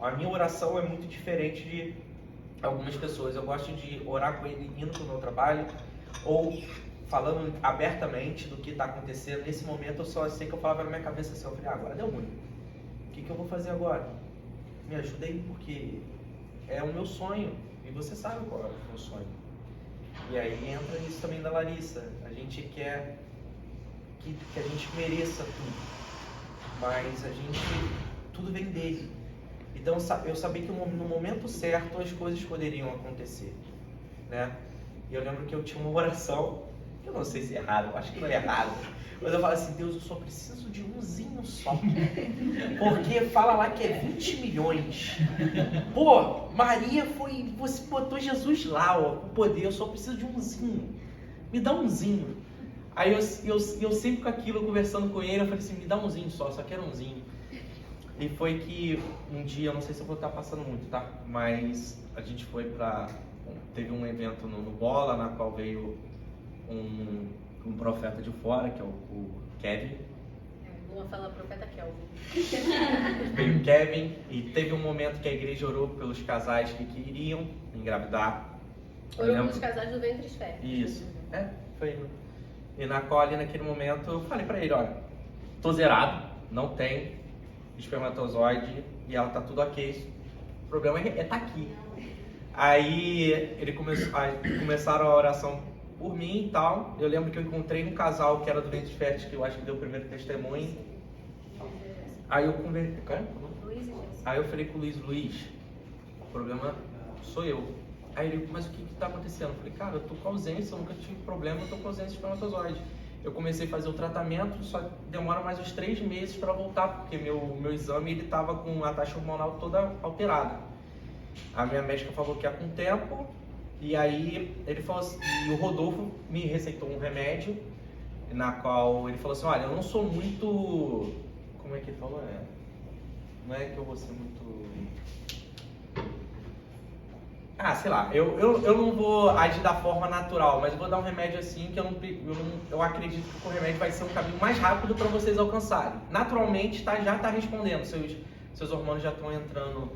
a minha oração é muito diferente de algumas pessoas. Eu gosto de orar com ele indo para o meu trabalho ou falando abertamente do que está acontecendo. Nesse momento eu só sei que eu falava na minha cabeça assim, eu falei, agora deu ruim. O que eu vou fazer agora? Me ajuda aí, porque é o meu sonho. E você sabe qual é o meu sonho. E aí entra isso também da Larissa. A gente quer que a gente mereça tudo. Mas tudo vem dele. Então eu sabia que no momento certo as coisas poderiam acontecer. Né? E eu lembro que eu tinha uma oração, que eu não sei se é errado, eu acho que não é errado. Mas eu falo assim, Deus, eu só preciso de umzinho só. Porque fala lá que é 20 milhões. Pô, Maria você botou Jesus lá, ó, com poder, eu só preciso de umzinho. Me dá umzinho. Aí eu sempre com aquilo, conversando com ele, eu falei assim, me dá umzinho só quero umzinho. E foi que um dia, eu não sei se eu vou estar passando muito, tá? Mas a gente teve um evento no Bola, na qual veio um profeta de fora, que é o Kevin. Vou falar profeta Kelvin. Veio o Kevin e teve um momento que a igreja orou pelos casais que queriam engravidar. Orou pelos casais do ventre fértil. Isso, foi. E na qual ali naquele momento eu falei pra ele, olha, tô zerado, não tem espermatozoide e ela tá tudo ok. O problema tá aqui. Aí começaram a oração por mim e tal. Eu lembro que eu encontrei um casal que era do Ventre Fértil, que eu acho que deu o primeiro testemunho. Aí eu conversei. Luiz e Jéssica. Aí eu falei com o Luiz, o problema sou eu. Aí ele, mas o que tá acontecendo? Eu falei, cara, eu tô com ausência, eu nunca tive problema, eu tô com ausência de espermatozoide. Eu comecei a fazer o tratamento, só que demora mais uns 3 meses para voltar, porque meu exame ele tava com a taxa hormonal toda alterada. A minha médica falou que ia com o tempo, e aí ele falou assim, e o Rodolfo me receitou um remédio, na qual ele falou assim, olha, eu não sou muito, como é que ele falou? Não é que eu vou ser muito... sei lá, eu não vou agir da forma natural, mas eu vou dar um remédio assim que eu acredito que o remédio vai ser um caminho mais rápido para vocês alcançarem. Naturalmente já está respondendo, seus hormônios já estão entrando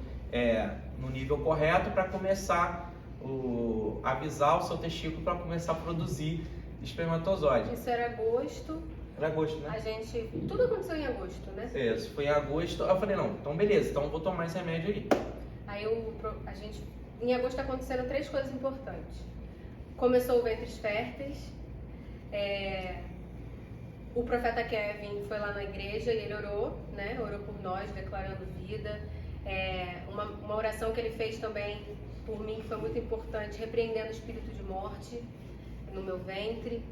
no nível correto para começar avisar o seu testículo para começar a produzir espermatozoide. Isso era agosto. Era agosto, né? Tudo aconteceu em agosto, né? Isso, foi em agosto. Eu falei, não, então beleza, então eu vou tomar esse remédio aí. Aí em agosto aconteceram 3 coisas importantes. Começou o Ventres Férteis, o profeta Kevin foi lá na igreja e ele orou, né? Orou por nós, declarando vida. Uma oração que ele fez também por mim, que foi muito importante, repreendendo o espírito de morte no meu ventre.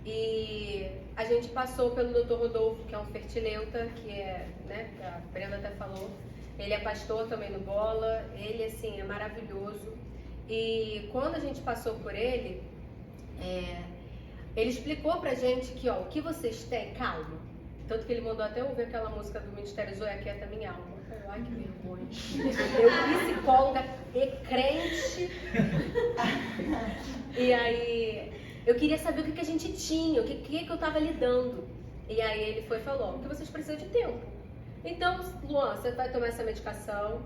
E a gente passou pelo Dr. Rodolfo, que é um fertileuta, né? A Brenda até falou. Ele é pastor também no Bola, ele assim é maravilhoso. E quando a gente passou por ele, ele explicou pra gente que o que vocês têm, calma. Tanto que ele mandou até ouvir aquela música do Ministério Zoe Aquieta Minha Alma. Ai, que vergonha. Eu, psicóloga e crente. E aí, eu queria saber o que a gente tinha, o que eu tava lidando. E aí ele foi e falou, que vocês precisam de tempo. Então, Luan, você vai tomar essa medicação.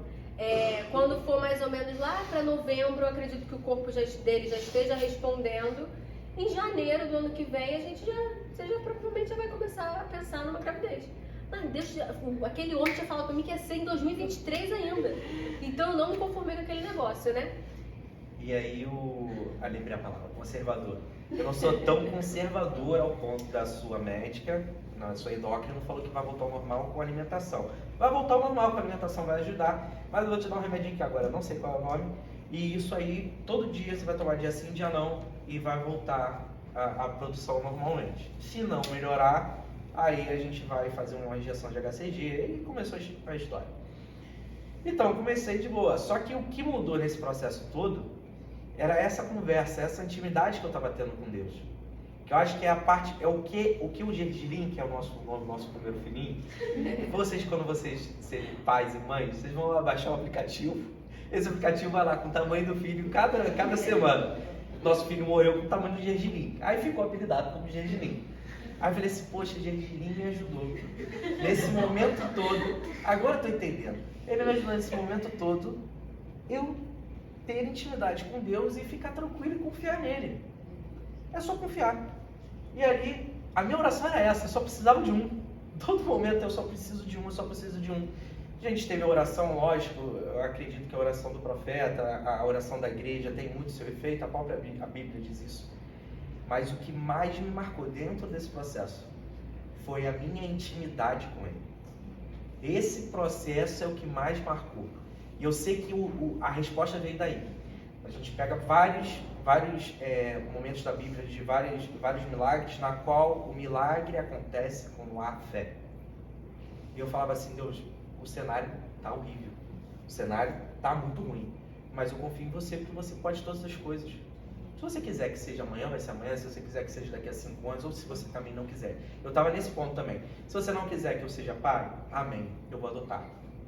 Quando for mais ou menos lá para novembro, eu acredito que o corpo dele já esteja respondendo. Em janeiro do ano que vem, você já provavelmente já vai começar a pensar numa gravidez. Mas Deus, aquele homem tinha falado para mim que ia ser em 2023 ainda. Então eu não me conformei com aquele negócio, né? E aí lembrei a palavra, conservador. Eu não sou tão conservador ao ponto da sua médica, a sua endócrina falou que vai voltar ao normal com a alimentação. Vai voltar ao normal com a alimentação, vai ajudar, mas eu vou te dar um remedinho que agora eu não sei qual é o nome. E isso aí, todo dia você vai tomar dia sim, dia não, e vai voltar a produção normalmente. Se não melhorar, aí a gente vai fazer uma injeção de HCG e começou a história. Então, comecei de boa. Só que o que mudou nesse processo todo era essa conversa, essa intimidade que eu estava tendo com Deus. Que eu acho que é a parte, o que o Gergelim, que é o nosso primeiro filhinho, vocês, quando vocês serem pais e mães, vocês vão lá baixar o aplicativo. Esse aplicativo vai lá com o tamanho do filho cada semana. Nosso filho morreu com o tamanho do Gergelim. Aí ficou apelidado como Gergelim. Aí eu falei assim, poxa, Gergelim me ajudou. Nesse momento todo, agora eu tô entendendo. Ele me ajudou nesse momento todo, eu ter intimidade com Deus e ficar tranquilo e confiar nele. É só confiar. E ali, a minha oração era essa, eu só precisava de um. Todo momento eu só preciso de um. A gente teve a oração, lógico, eu acredito que a oração do profeta, a oração da igreja tem muito seu efeito, a própria Bíblia diz isso. Mas o que mais me marcou dentro desse processo foi a minha intimidade com ele. Esse processo é o que mais marcou. E eu sei que a resposta veio daí. A gente pega vários momentos da Bíblia de vários milagres, na qual o milagre acontece quando há fé. E eu falava assim, Deus, o cenário está horrível, o cenário está muito ruim, mas eu confio em você porque você pode todas as coisas. Se você quiser que seja amanhã, vai ser amanhã. Se você quiser que seja daqui a 5 anos, ou se você também não quiser. Eu estava nesse ponto também. Se você não quiser que eu seja pai, amém, eu vou adotar.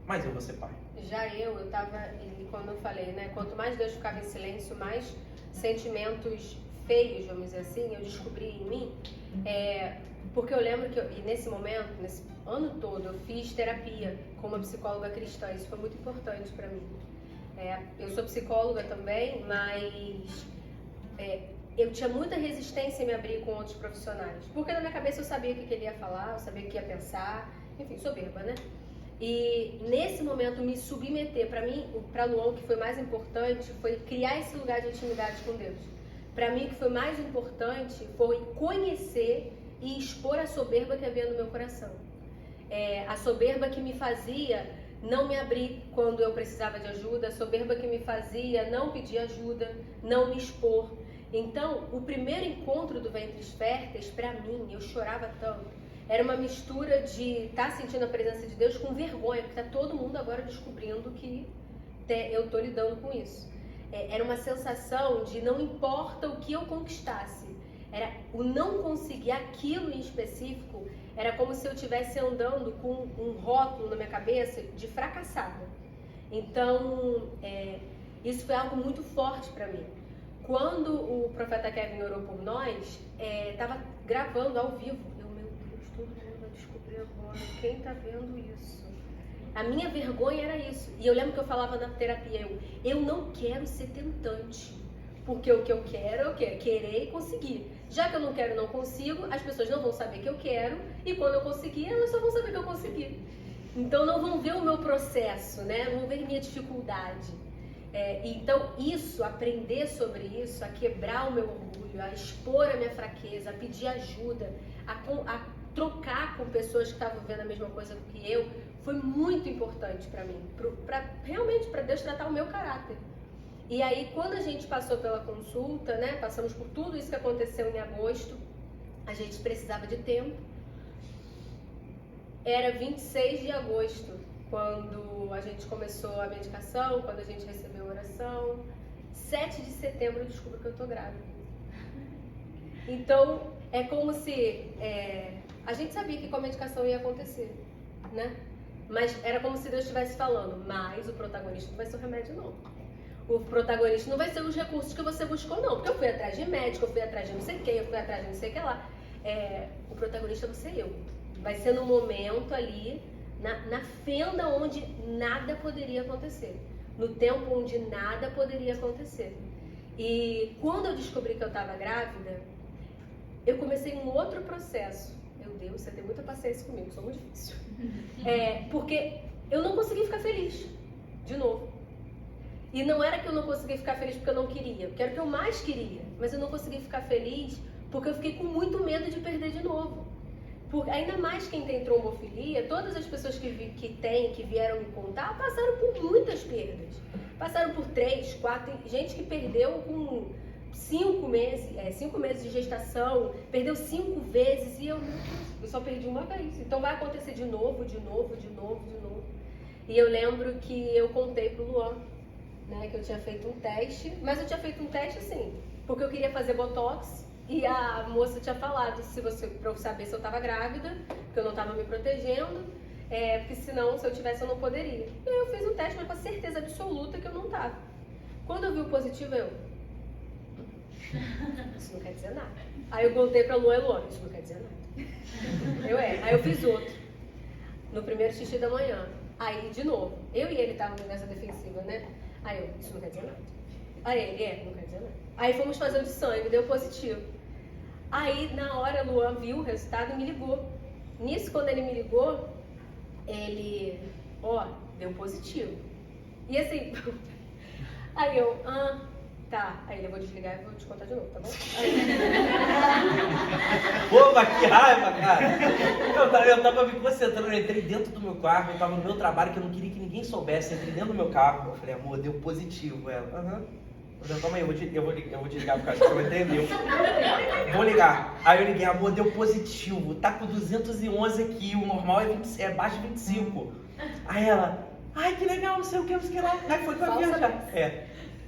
Mas eu vou ser pai. Já eu estava, quando eu falei, né? Quanto mais Deus ficava em silêncio, mais sentimentos feios, vamos dizer assim, eu descobri em mim. Porque eu lembro que nesse momento, nesse ano todo, eu fiz terapia com uma psicóloga cristã. Isso foi muito importante para mim. Eu sou psicóloga também, mas eu tinha muita resistência em me abrir com outros profissionais. Porque na minha cabeça eu sabia o que ele ia falar, eu sabia o que ia pensar. Enfim, soberba, né? E nesse momento me submeter, para mim, para Luan, o que foi mais importante foi criar esse lugar de intimidade com Deus. Para mim, o que foi mais importante foi conhecer e expor a soberba que havia no meu coração. A soberba que me fazia não me abrir quando eu precisava de ajuda, a soberba que me fazia não pedir ajuda, não me expor. Então, o primeiro encontro do Ventres Férteis, para mim, eu chorava tanto. Era uma mistura de estar sentindo a presença de Deus com vergonha, porque está todo mundo agora descobrindo que eu estou lidando com isso. Era uma sensação de não importa o que eu conquistasse, era o não conseguir aquilo em específico, era como se eu estivesse andando com um rótulo na minha cabeça de fracassada. Então, isso foi algo muito forte para mim. Quando o profeta Kevin orou por nós, estava gravando ao vivo. Todo mundo vai descobrir agora, quem tá vendo isso? A minha vergonha era isso. E eu lembro que eu falava na terapia, eu não quero ser tentante. Porque o que eu quero é o quê? Querer e conseguir. Já que eu não quero e não consigo, as pessoas não vão saber que eu quero. E quando eu conseguir, elas só vão saber que eu consegui. Então não vão ver o meu processo, né? Não vão ver minha dificuldade. Então isso, aprender sobre isso, a quebrar o meu orgulho, a expor a minha fraqueza, a pedir ajuda, a trocar com pessoas que estavam vendo a mesma coisa que eu, foi muito importante para mim, realmente para Deus tratar o meu caráter. E aí, quando a gente passou pela consulta, né, passamos por tudo isso que aconteceu em agosto, a gente precisava de tempo. Era 26 de agosto, quando a gente começou a medicação, quando a gente recebeu a oração. 7 de setembro eu descubro que eu tô grávida. Então, é como se... a gente sabia que com a medicação ia acontecer, né? Mas era como se Deus estivesse falando, mas o protagonista não vai ser o remédio, não. O protagonista não vai ser os recursos que você buscou, não. Porque eu fui atrás de médico, eu fui atrás de não sei quem, eu fui atrás de não sei o que lá. O protagonista vai ser eu. Vai ser no momento ali, na fenda onde nada poderia acontecer. No tempo onde nada poderia acontecer. E quando eu descobri que eu estava grávida, eu comecei um outro processo. Meu Deus, você tem muita paciência comigo, sou muito difícil. Porque eu não consegui ficar feliz, de novo. E não era que eu não conseguia ficar feliz porque eu não queria, porque era o que eu mais queria. Mas eu não consegui ficar feliz porque eu fiquei com muito medo de perder de novo. Ainda mais quem tem trombofilia, todas as pessoas que vieram me contar, passaram por muitas perdas. Passaram por 3, 4, gente que perdeu com 5 meses de gestação, perdeu 5 vezes e eu só perdi uma vez. Então vai acontecer de novo. E eu lembro que eu contei pro Luan, né, que eu tinha feito um teste, mas eu tinha feito um teste assim, porque eu queria fazer botox e a moça tinha falado pra eu saber se eu tava grávida, que eu não tava me protegendo, porque senão, se eu tivesse, eu não poderia. E aí eu fiz o teste, mas com a certeza absoluta que eu não tava. Quando eu vi o positivo, isso não quer dizer nada. Aí eu contei pra Luan, isso não quer dizer nada. Aí eu fiz outro, no primeiro xixi da manhã. Aí, de novo, eu e ele estávamos nessa defensiva, né? Aí isso não quer dizer nada. Aí ele, não quer dizer nada. Aí fomos fazer o de sangue, deu positivo. Aí, na hora, Luan viu o resultado e me ligou. Nisso, quando ele me ligou, ele, deu positivo. E assim, aí eu, tá. Aí eu vou desligar e vou te contar de novo, tá bom? Pô, mas que raiva, cara! Eu tava me concentrando, eu entrei dentro do meu carro, eu tava no meu trabalho, que eu não queria que ninguém soubesse, eu entrei dentro do meu carro, eu falei, amor, deu positivo. Ela, Eu falei, calma aí, eu vou te ligar por causa que você não entendeu. Vou ligar. Aí eu liguei, amor, deu positivo, tá com 211 aqui, o normal é abaixo de 25. Aí ela, ai, que legal, não sei o que lá. Aí foi pra viajar.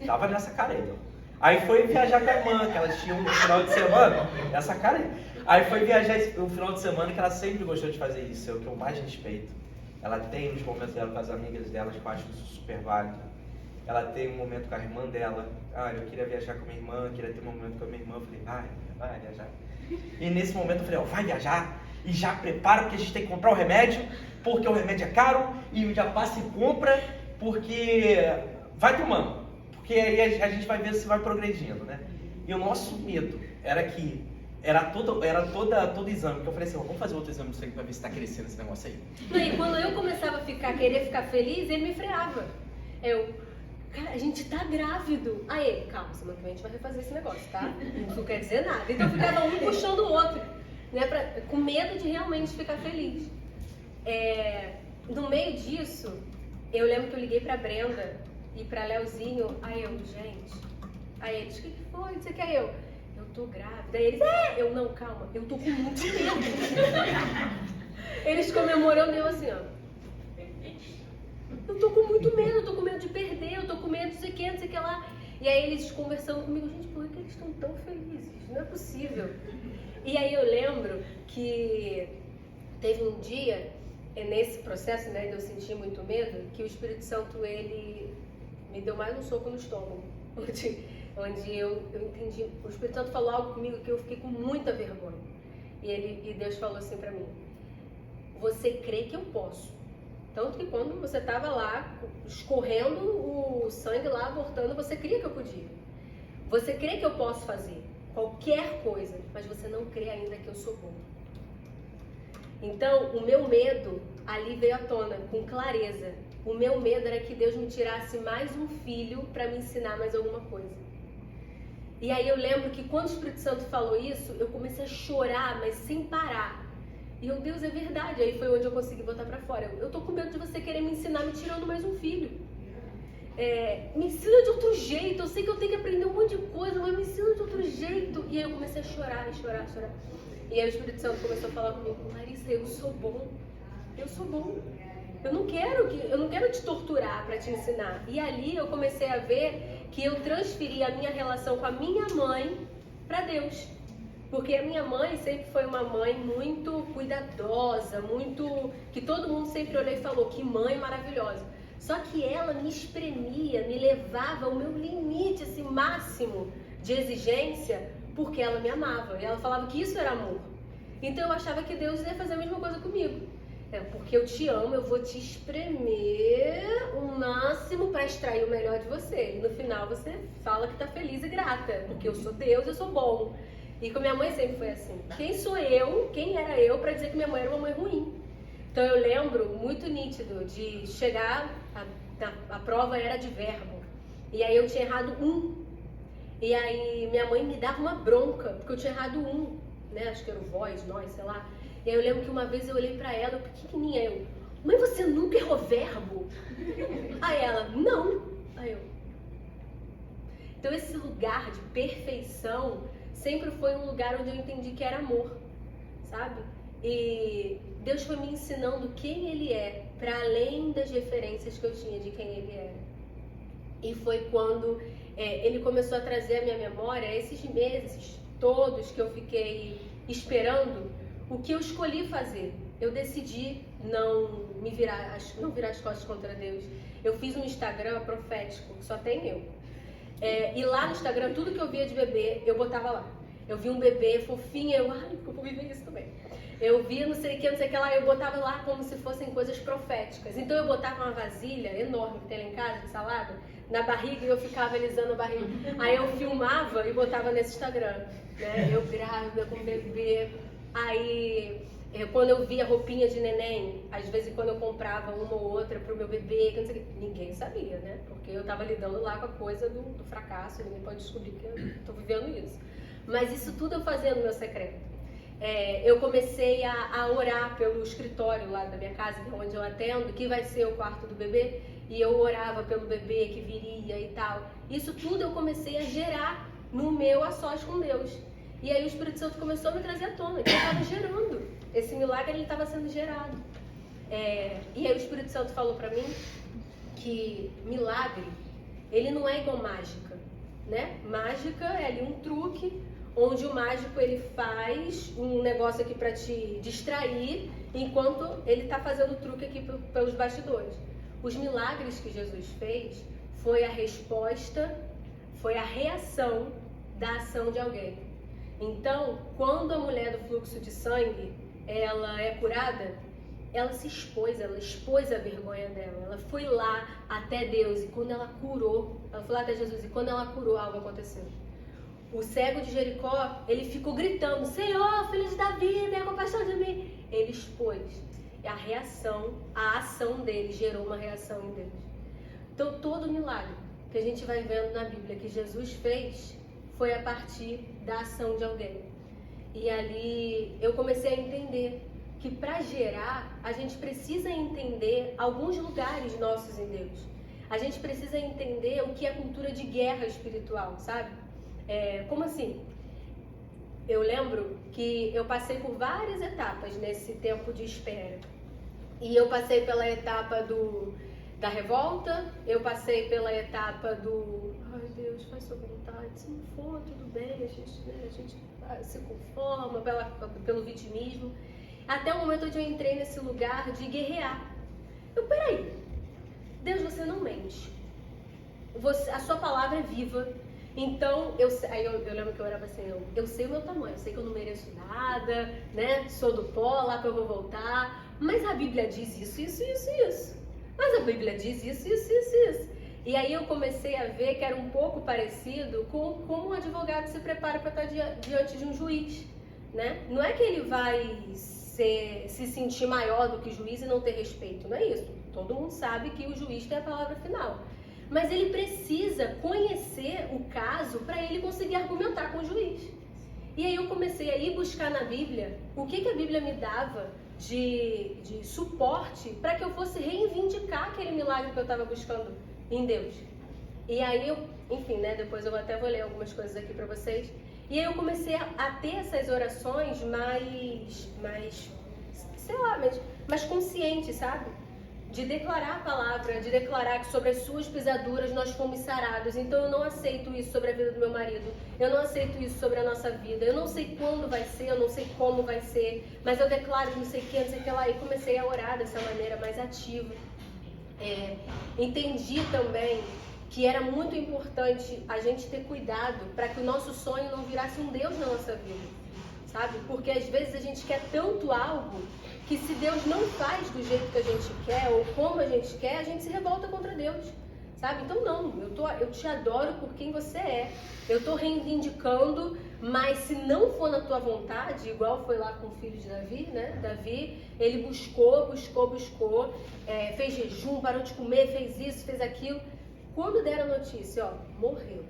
Tava nessa cara aí. Aí foi viajar com a irmã, que elas tinham um final de semana, essa cara aí. Aí foi viajar um final de semana que ela sempre gostou de fazer isso, é o que eu mais respeito. Ela tem os momentos dela com as amigas delas, que eu acho isso super válido. Ela tem um momento com a irmã dela. Eu queria viajar com a minha irmã, queria ter um momento com a minha irmã. Eu falei, vai viajar. E nesse momento eu falei, vai viajar e já prepara, porque a gente tem que comprar o remédio, porque o remédio é caro, e já passa e compra, porque vai tomando. Porque aí a gente vai ver se vai progredindo, né? E o nosso medo era que Era todo exame. Que eu falei assim, vamos fazer outro exame disso aí pra ver se tá crescendo esse negócio aí. Não, e quando eu começava a querer ficar feliz, ele me freava. Cara, a gente tá grávido. Aí ele, calma, semana que vem a gente vai refazer esse negócio, tá? Isso não quer dizer nada. Então ficava um puxando o outro, né? Com medo de realmente ficar feliz. No meio disso, eu lembro que eu liguei pra Brenda e pra Leozinho. Aí eu, gente. Aí eles, o que foi? Você quer eu tô grávida. Aí eles, eu não, calma, eu tô com muito medo. Eles comemorando, eu assim, ó. Eu tô com muito medo, eu tô com medo de perder, eu tô com medo de não sei o que lá. E aí eles conversando comigo, gente, por que eles estão tão felizes? Não é possível. E aí eu lembro que teve um dia, nesse processo, né, de eu sentir muito medo, que o Espírito Santo, ele me deu mais um soco no estômago. Onde eu entendi, o Espírito Santo falou algo comigo que eu fiquei com muita vergonha. E Deus falou assim pra mim, você crê que eu posso. Tanto que quando você estava lá, escorrendo o sangue lá, abortando, você cria que eu podia. Você crê que eu posso fazer qualquer coisa, mas você não crê ainda que eu sou bom. Então, o meu medo ali veio à tona, com clareza. O meu medo era que Deus me tirasse mais um filho para me ensinar mais alguma coisa. E aí eu lembro que quando o Espírito Santo falou isso, eu comecei a chorar, mas sem parar. E eu, Deus, é verdade. Aí foi onde eu consegui botar pra fora. Eu tô com medo de você querer me ensinar me tirando mais um filho. Me ensina de outro jeito. Eu sei que eu tenho que aprender um monte de coisa, mas me ensina de outro jeito. E aí eu comecei a chorar. E aí o Espírito Santo começou a falar comigo, Larissa, eu sou bom. Eu sou bom. Eu não quero te torturar para te ensinar. E ali eu comecei a ver que eu transferi a minha relação com a minha mãe para Deus. Porque a minha mãe sempre foi uma mãe muito cuidadosa, que todo mundo sempre olhou e falou, que mãe maravilhosa. Só que ela me espremia, me levava ao meu limite, assim, máximo de exigência, porque ela me amava. E ela falava que isso era amor. Então eu achava que Deus ia fazer a mesma coisa comigo. Porque eu te amo, eu vou te espremer o máximo para extrair o melhor de você. E no final você fala que tá feliz e grata, porque eu sou Deus, eu sou bom. E com minha mãe sempre foi assim. Quem era eu para dizer que minha mãe era uma mãe ruim? Então eu lembro muito nítido de chegar, a prova era de verbo. E aí eu tinha errado um. E aí minha mãe me dava uma bronca, porque eu tinha errado um. Né? Acho que era o voz, nós, sei lá. E aí eu lembro que uma vez eu olhei pra ela, pequenininha, mãe, você nunca errou verbo? Aí ela, não. Aí eu. Então esse lugar de perfeição sempre foi um lugar onde eu entendi que era amor, sabe? E Deus foi me ensinando quem Ele é, para além das referências que eu tinha de quem Ele era. E foi quando Ele começou a trazer à minha memória, esses meses todos que eu fiquei esperando, o que eu escolhi fazer. Eu decidi não virar as costas contra Deus. Eu fiz um Instagram profético, só tem eu. E lá no Instagram, tudo que eu via de bebê, eu botava lá. Eu vi um bebê fofinho, eu vou viver isso também. Eu via não sei o que lá, eu botava lá como se fossem coisas proféticas. Então eu botava uma vasilha enorme que tem lá em casa, de salada, na barriga e eu ficava alisando a barriga. Aí eu filmava e botava nesse Instagram, né? Eu grávida com bebê. Aí quando eu via roupinha de neném, às vezes quando eu comprava uma ou outra pro meu bebê, que não sei o que, ninguém sabia, né? Porque eu tava lidando lá com a coisa do fracasso, ninguém pode descobrir que eu tô vivendo isso. Mas isso tudo eu fazia no meu secreto. Eu comecei a orar pelo escritório lá da minha casa, que é onde eu atendo, que vai ser o quarto do bebê, e eu orava pelo bebê que viria e tal. Isso tudo eu comecei a gerar no meu a sós com Deus. E aí o Espírito Santo começou a me trazer à tona, que eu estava gerando. Esse milagre, ele estava sendo gerado. E aí o Espírito Santo falou para mim que milagre, ele não é igual mágica, né? Mágica é ali um truque, onde o mágico ele faz um negócio aqui para te distrair, enquanto ele está fazendo o truque aqui pelos bastidores. Os milagres que Jesus fez foi a resposta, foi a reação da ação de alguém. Então, quando a mulher do fluxo de sangue, ela é curada, ela se expôs, ela expôs a vergonha dela, ela foi lá até Deus, e quando ela curou, ela foi lá até Jesus, e quando ela curou, algo aconteceu. O cego de Jericó, ele ficou gritando, Senhor, filho de Davi, tenha compaixão de mim. Ele expôs. A reação, a ação dele gerou uma reação em Deus. Então, todo milagre que a gente vai vendo na Bíblia que Jesus fez foi a partir da ação de alguém. E ali eu comecei a entender que para gerar, a gente precisa entender alguns lugares nossos em Deus. A gente precisa entender o que é cultura de guerra espiritual, sabe? Como assim? Eu lembro que eu passei por várias etapas nesse tempo de espera. E eu passei pela etapa da revolta, eu passei pela etapa ai Deus, faz sua vontade, se não for, tudo bem, a gente se conforma pelo vitimismo. Até o momento onde eu entrei nesse lugar de guerrear. Peraí, Deus, você não mente. A sua palavra é viva. Então, eu lembro que eu orava assim, eu sei o meu tamanho, eu sei que eu não mereço nada, né? Sou do pó, lá que eu vou voltar. Mas a Bíblia diz isso. Mas a Bíblia diz isso. E aí eu comecei a ver que era um pouco parecido com como um advogado se prepara para estar diante de um juiz, né? Não é que ele vai se sentir maior do que o juiz e não ter respeito, não é isso. Todo mundo sabe que o juiz tem a palavra final. Mas ele precisa conhecer o caso para ele conseguir argumentar com o juiz. E aí eu comecei a ir buscar na Bíblia o que a Bíblia me dava de suporte para que eu fosse reivindicar aquele milagre que eu estava buscando em Deus. E aí enfim, né, depois eu até vou ler algumas coisas aqui para vocês. E aí eu comecei a ter essas orações mais sei lá, mais conscientes, sabe? De declarar a palavra, de declarar que sobre as suas pisaduras nós fomos sarados. Então eu não aceito isso sobre a vida do meu marido, eu não aceito isso sobre a nossa vida, eu não sei quando vai ser, eu não sei como vai ser, mas eu declaro não sei o que lá, e comecei a orar dessa maneira mais ativa. Entendi também que era muito importante a gente ter cuidado para que o nosso sonho não virasse um Deus na nossa vida, sabe? Porque às vezes a gente quer tanto algo que se Deus não faz do jeito que a gente quer ou como a gente quer, a gente se revolta contra Deus, sabe? Então não, eu te adoro por quem você é, eu estou reivindicando, mas se não for na tua vontade, igual foi lá com o filho de Davi, né? Davi, ele buscou, fez jejum, parou de comer, fez isso, fez aquilo. Quando deram a notícia, morreu,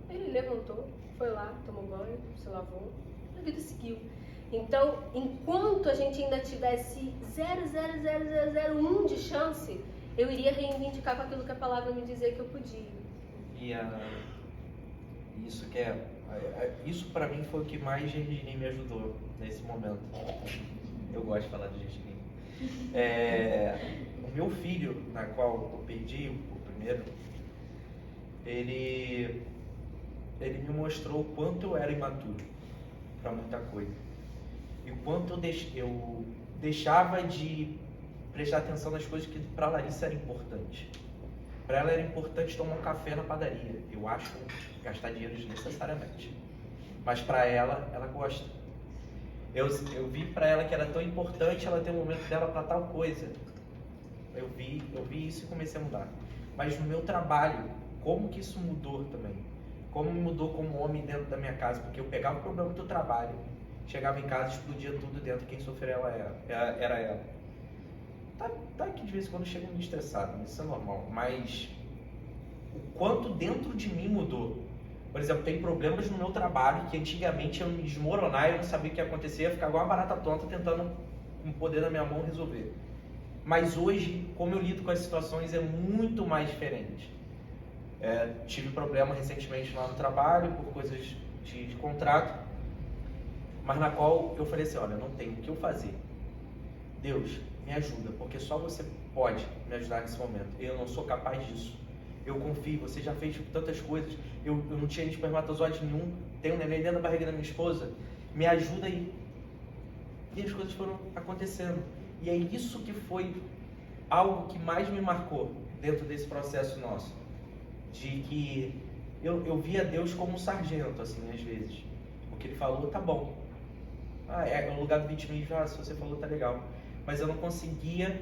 ele levantou, foi lá, tomou banho, se lavou, a vida seguiu. Então, enquanto a gente ainda tivesse 0,00001 de chance, eu iria reivindicar com aquilo que a palavra me dizia que eu podia. E isso pra mim foi o que mais Gergelim me ajudou nesse momento. Eu gosto de falar de Gergelim. O meu filho, na qual eu perdi o primeiro, ele me mostrou o quanto eu era imaturo para muita coisa. E o quanto eu deixava de prestar atenção nas coisas que para Larissa era importante. Para ela era importante tomar um café na padaria. Eu acho gastar dinheiro desnecessariamente. Mas para ela gosta. Eu vi para ela que era tão importante ela ter um momento dela para tal coisa. Eu vi isso e comecei a mudar. Mas no meu trabalho, como que isso mudou também? Como mudou como homem dentro da minha casa? Porque eu pegava o problema do trabalho, chegava em casa, explodia tudo dentro, quem sofria era ela. Tá que de vez em quando eu chego muito estressado, isso é normal, mas o quanto dentro de mim mudou. Por exemplo, tem problemas no meu trabalho que antigamente eu me desmoronar, eu não sabia o que ia acontecer, ia ficar igual uma barata tonta tentando, com o poder da minha mão, resolver. Mas hoje, como eu lido com as situações, é muito mais diferente. Tive problema recentemente lá no trabalho, por coisas de contrato, mas na qual eu falei assim, olha, não tenho o que eu fazer. Deus, me ajuda, porque só você pode me ajudar nesse momento. Eu não sou capaz disso. Eu confio, você já fez tantas coisas. Eu não tinha espermatozoide nenhum, tenho um neném dentro da barriga da minha esposa. Me ajuda aí. E as coisas foram acontecendo. E é isso que foi algo que mais me marcou dentro desse processo nosso. De que eu via Deus como um sargento, assim, às vezes. O que ele falou, tá bom. É o lugar do vitimismo, se você falou, tá legal. Mas eu não conseguia.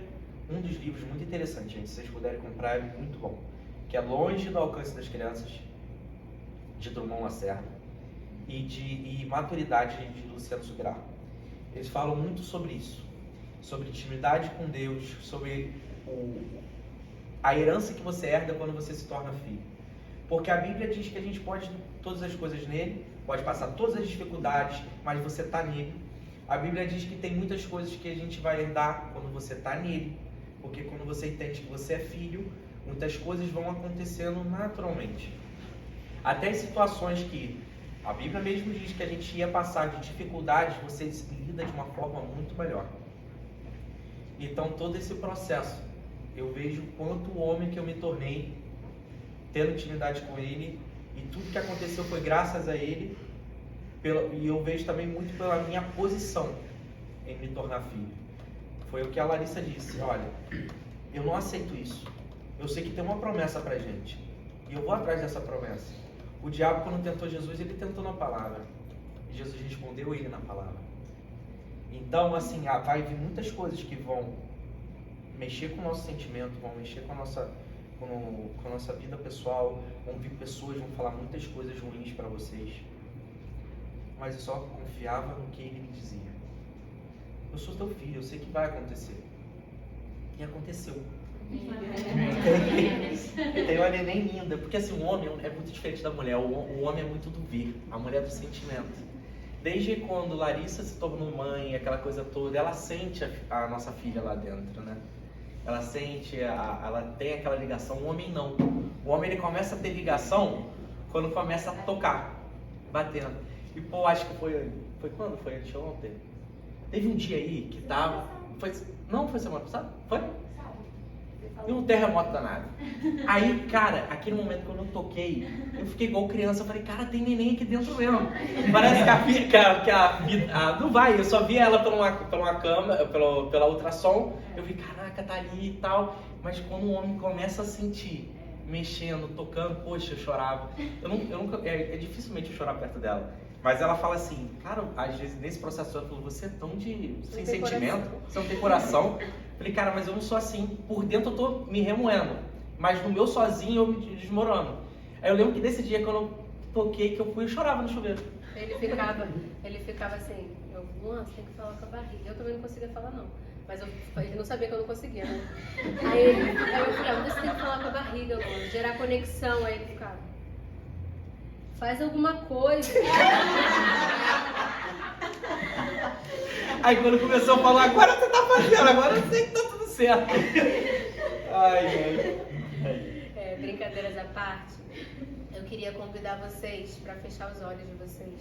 Um dos livros muito interessante, gente, se vocês puderem comprar, é muito bom. Que é Longe do Alcance das Crianças, de Drummond Lacerda. e maturidade de Luciano Subirá. Eles falam muito sobre isso, sobre intimidade com Deus, sobre a herança que você herda quando você se torna filho. Porque a Bíblia diz que a gente pode todas as coisas nele, pode passar todas as dificuldades, mas você está nele. A Bíblia diz que tem muitas coisas que a gente vai herdar quando você está nele, porque quando você entende que você é filho, muitas coisas vão acontecendo naturalmente. Até as situações que a Bíblia mesmo diz que a gente ia passar de dificuldades, você lida de uma forma muito melhor. Então todo esse processo, eu vejo quanto homem que eu me tornei, tendo intimidade com Ele, e tudo que aconteceu foi graças a Ele, e eu vejo também muito pela minha posição em me tornar filho. Foi o que a Larissa disse: olha, eu não aceito isso, eu sei que tem uma promessa pra gente, e eu vou atrás dessa promessa. O diabo, quando tentou Jesus, ele tentou na palavra, e Jesus respondeu ele na palavra. Então, assim, vai vir muitas coisas que vão mexer com o nosso sentimento, vão mexer com a nossa vida pessoal, vão vir pessoas, vão falar muitas coisas ruins para vocês. Mas eu só confiava no que ele me dizia. Eu sou teu filho, eu sei que vai acontecer. E aconteceu. Tem uma neném linda, porque assim, o homem é muito diferente da mulher. O homem é muito do ver, a mulher é do sentimento. Desde quando Larissa se tornou mãe, aquela coisa toda, ela sente a nossa filha lá dentro, né? Ela sente, ela tem aquela ligação. O homem não. O homem, ele começa a ter ligação quando começa a tocar, batendo. E pô, acho que foi quando? Foi anteontem? Teve um dia aí que tava... Não, foi semana passada? Foi? E um terremoto danado. Aí, cara, aquele momento quando eu toquei, eu fiquei igual criança. Eu falei, cara, tem neném aqui dentro mesmo. Parece que a não vai. Eu só vi ela pela câmera, pela ultrassom. Eu vi, caraca, tá ali e tal. Mas quando o homem começa a sentir, mexendo, tocando, poxa, eu chorava. Eu nunca, dificilmente eu chorar perto dela. Mas ela fala assim, cara, às vezes nesse processo ela falou, você é tão sem sentimento, você não tem coração. Falei, cara, mas eu não sou assim. Por dentro eu tô me remoendo, mas no meu sozinho eu me desmorono. Aí eu lembro que nesse dia, quando eu toquei, que eu fui, eu chorava no chuveiro. Ele ficava assim, Luan, você tem que falar com a barriga. Eu também não conseguia falar, não. Mas ele não sabia que eu não conseguia, né? Aí eu falava, você tem que falar com a barriga, Luan, gerar conexão. Aí ele ficava, faz alguma coisa. Aí quando começou a falar, agora você tá fazendo, agora eu sei que tá tudo certo. Ai. Brincadeiras à parte, eu queria convidar vocês para fechar os olhos de vocês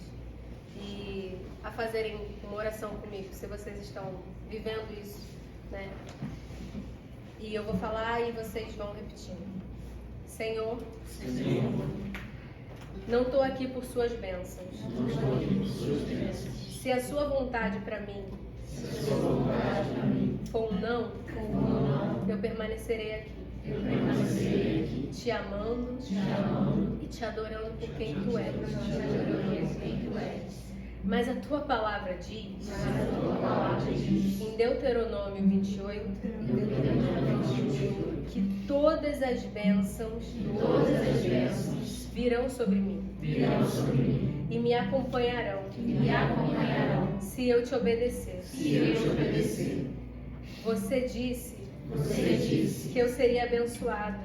e a fazerem uma oração comigo, se vocês estão vivendo isso, né? E eu vou falar e vocês vão repetindo. Senhor, não estou aqui por suas bênçãos. Se a sua vontade para mim for um não, eu permanecerei aqui. Te amando e te adorando por quem tu és. Mas a tua palavra diz, em Deuteronômio 28, que todas as bênçãos virão sobre mim e me acompanharão se eu te obedecer. Você disse que eu seria abençoado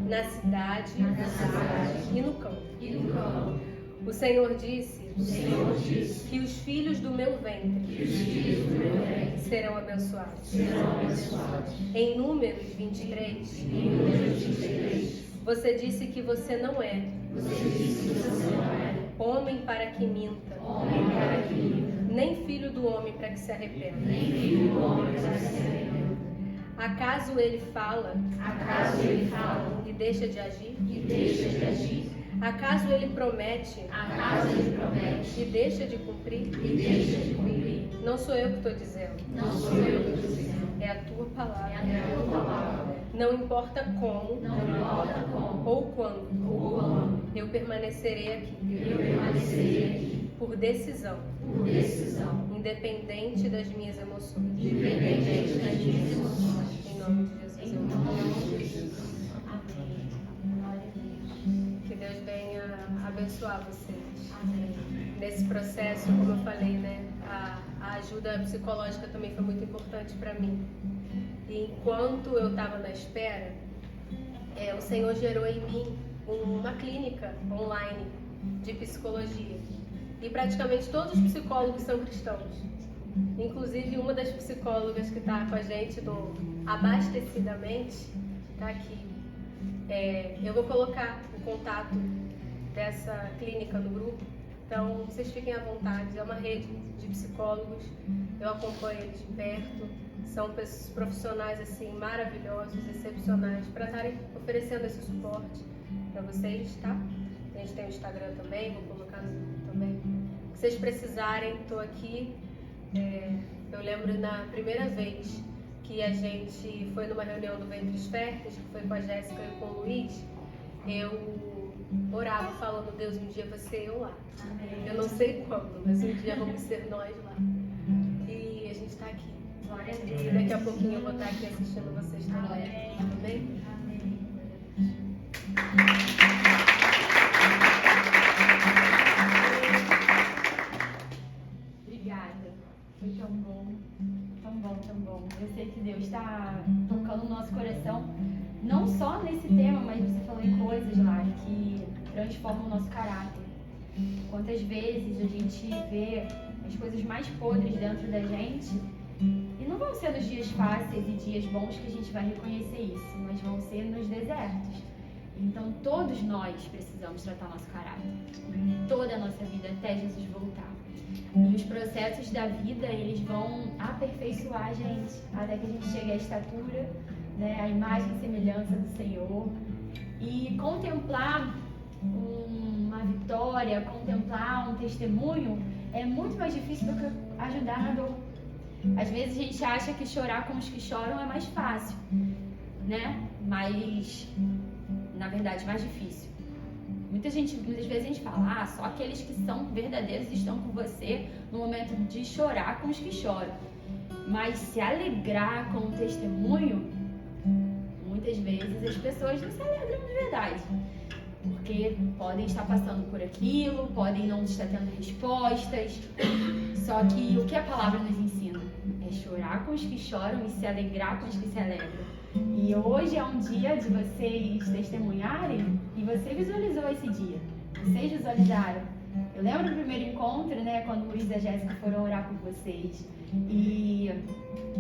na cidade e no campo. O Senhor disse que os filhos do meu ventre serão abençoados. Em Números 23, você disse que você não é homem para que minta, nem filho do homem para que se arrependa. Acaso ele fala e deixa de agir? Acaso ele promete e deixa de cumprir? Não sou eu que estou dizendo. É a tua palavra. Não importa como ou quando, eu permanecerei aqui. Por decisão. Independente das minhas emoções. Em nome de Jesus. Que Deus venha abençoar. abençoar vocês. Amém. Nesse processo, como eu falei, né, a ajuda psicológica também foi muito importante para mim. E enquanto eu estava na espera, o Senhor gerou em mim uma clínica online de psicologia. E praticamente todos os psicólogos são cristãos. Inclusive, uma das psicólogas que está com a gente no Abastecidamente está aqui. Eu vou colocar o contato dessa clínica no grupo. Então, vocês fiquem à vontade. É uma rede de psicólogos. Eu acompanho eles de perto. São profissionais assim maravilhosos, excepcionais, para estarem oferecendo esse suporte para vocês, tá? A gente tem o Instagram também, vou colocar no grupo também. O que vocês precisarem, estou aqui. Eu lembro na primeira vez que a gente foi numa reunião do Ventres Férteis, que foi com a Jéssica e com o Luiz, eu orava falando, Deus, um dia vai ser eu lá. Eu não sei quando, mas um dia vamos ser nós lá. E a gente está aqui. Glória a E Deus. daqui a pouquinho eu vou estar aqui assistindo vocês também. Amém? Obrigada. Foi tão bom. Tão bom, tão bom. Eu sei que Deus está tocando o nosso coração, não só nesse tema, mas você falou em coisas lá que transformam o nosso caráter. Quantas vezes a gente vê as coisas mais podres dentro da gente, e não vão ser nos dias fáceis e dias bons que a gente vai reconhecer isso, mas vão ser nos desertos. Então todos nós precisamos tratar nosso caráter, toda a nossa vida até Jesus voltar. E os processos da vida, eles vão aperfeiçoar a gente, até que a gente chegue à estatura, né, a imagem e semelhança do Senhor. E contemplar uma vitória, contemplar um testemunho é muito mais difícil do que ajudar na dor. Às vezes a gente acha que chorar com os que choram é mais fácil, né? Mas, na verdade, é mais difícil. Muitas vezes a gente fala, só aqueles que são verdadeiros estão com você no momento de chorar com os que choram. Mas se alegrar com o testemunho, muitas vezes as pessoas não se alegram de verdade. Porque podem estar passando por aquilo, podem não estar tendo respostas. Só que o que a palavra nos ensina? É chorar com os que choram e se alegrar com os que se alegram. E hoje é um dia de vocês testemunharem, e você visualizou esse dia. Vocês visualizaram. Eu lembro do primeiro encontro, né, quando o Luiz e a Jéssica foram orar por vocês. E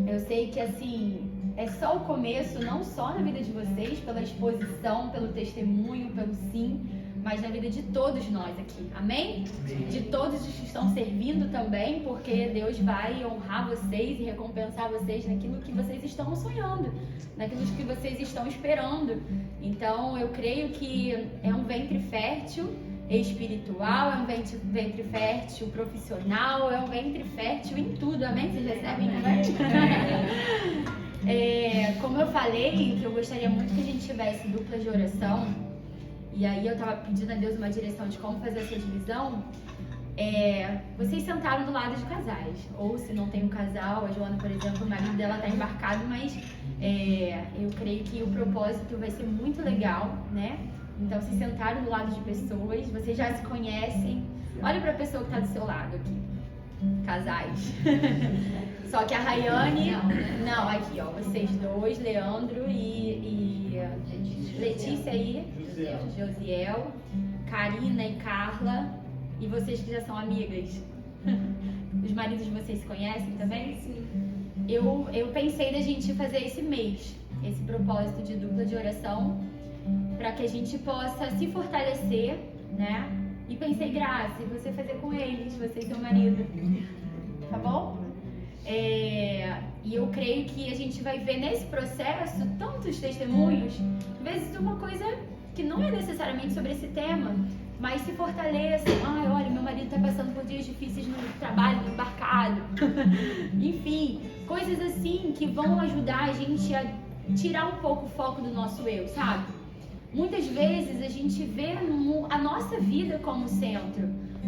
eu sei que assim, é só o começo, não só na vida de vocês, pela exposição, pelo testemunho, pelo sim, mas na vida de todos nós aqui. Amém? De todos os que estão servindo também, porque Deus vai honrar vocês e recompensar vocês naquilo que vocês estão sonhando, naquilo que vocês estão esperando. Então eu creio que é um ventre fértil espiritual, é um ventre fértil profissional, é um ventre fértil em tudo. Amém? Vocês recebem também? Como eu falei, que eu gostaria muito que a gente tivesse dupla de oração, e aí eu tava pedindo a Deus uma direção de como fazer essa divisão. Vocês sentaram do lado de casais, ou se não tem um casal, a Joana, por exemplo, o marido dela tá embarcado, mas eu creio que o propósito vai ser muito legal, né? Então, se sentaram do lado de pessoas, vocês já se conhecem. Olha pra pessoa que tá do seu lado aqui. Casais. Só que a Rayane... Não, aqui, ó. Vocês dois, Leandro e Letícia aí. Josiel. Karina e Carla. E vocês que já são amigas. Os maridos de vocês se conhecem também? Sim. Eu pensei da gente fazer esse mês, esse propósito de dupla de oração, para que a gente possa se fortalecer, né? E pensei, Graça, e você fazer com eles, você e seu marido, tá bom? E eu creio que a gente vai ver nesse processo tantos testemunhos, às vezes uma coisa que não é necessariamente sobre esse tema, mas se fortaleça. Olha, meu marido tá passando por dias difíceis no trabalho, no embarcado. Enfim, coisas assim que vão ajudar a gente a tirar um pouco o foco do nosso eu, sabe? Muitas vezes a gente vê a nossa vida como centro.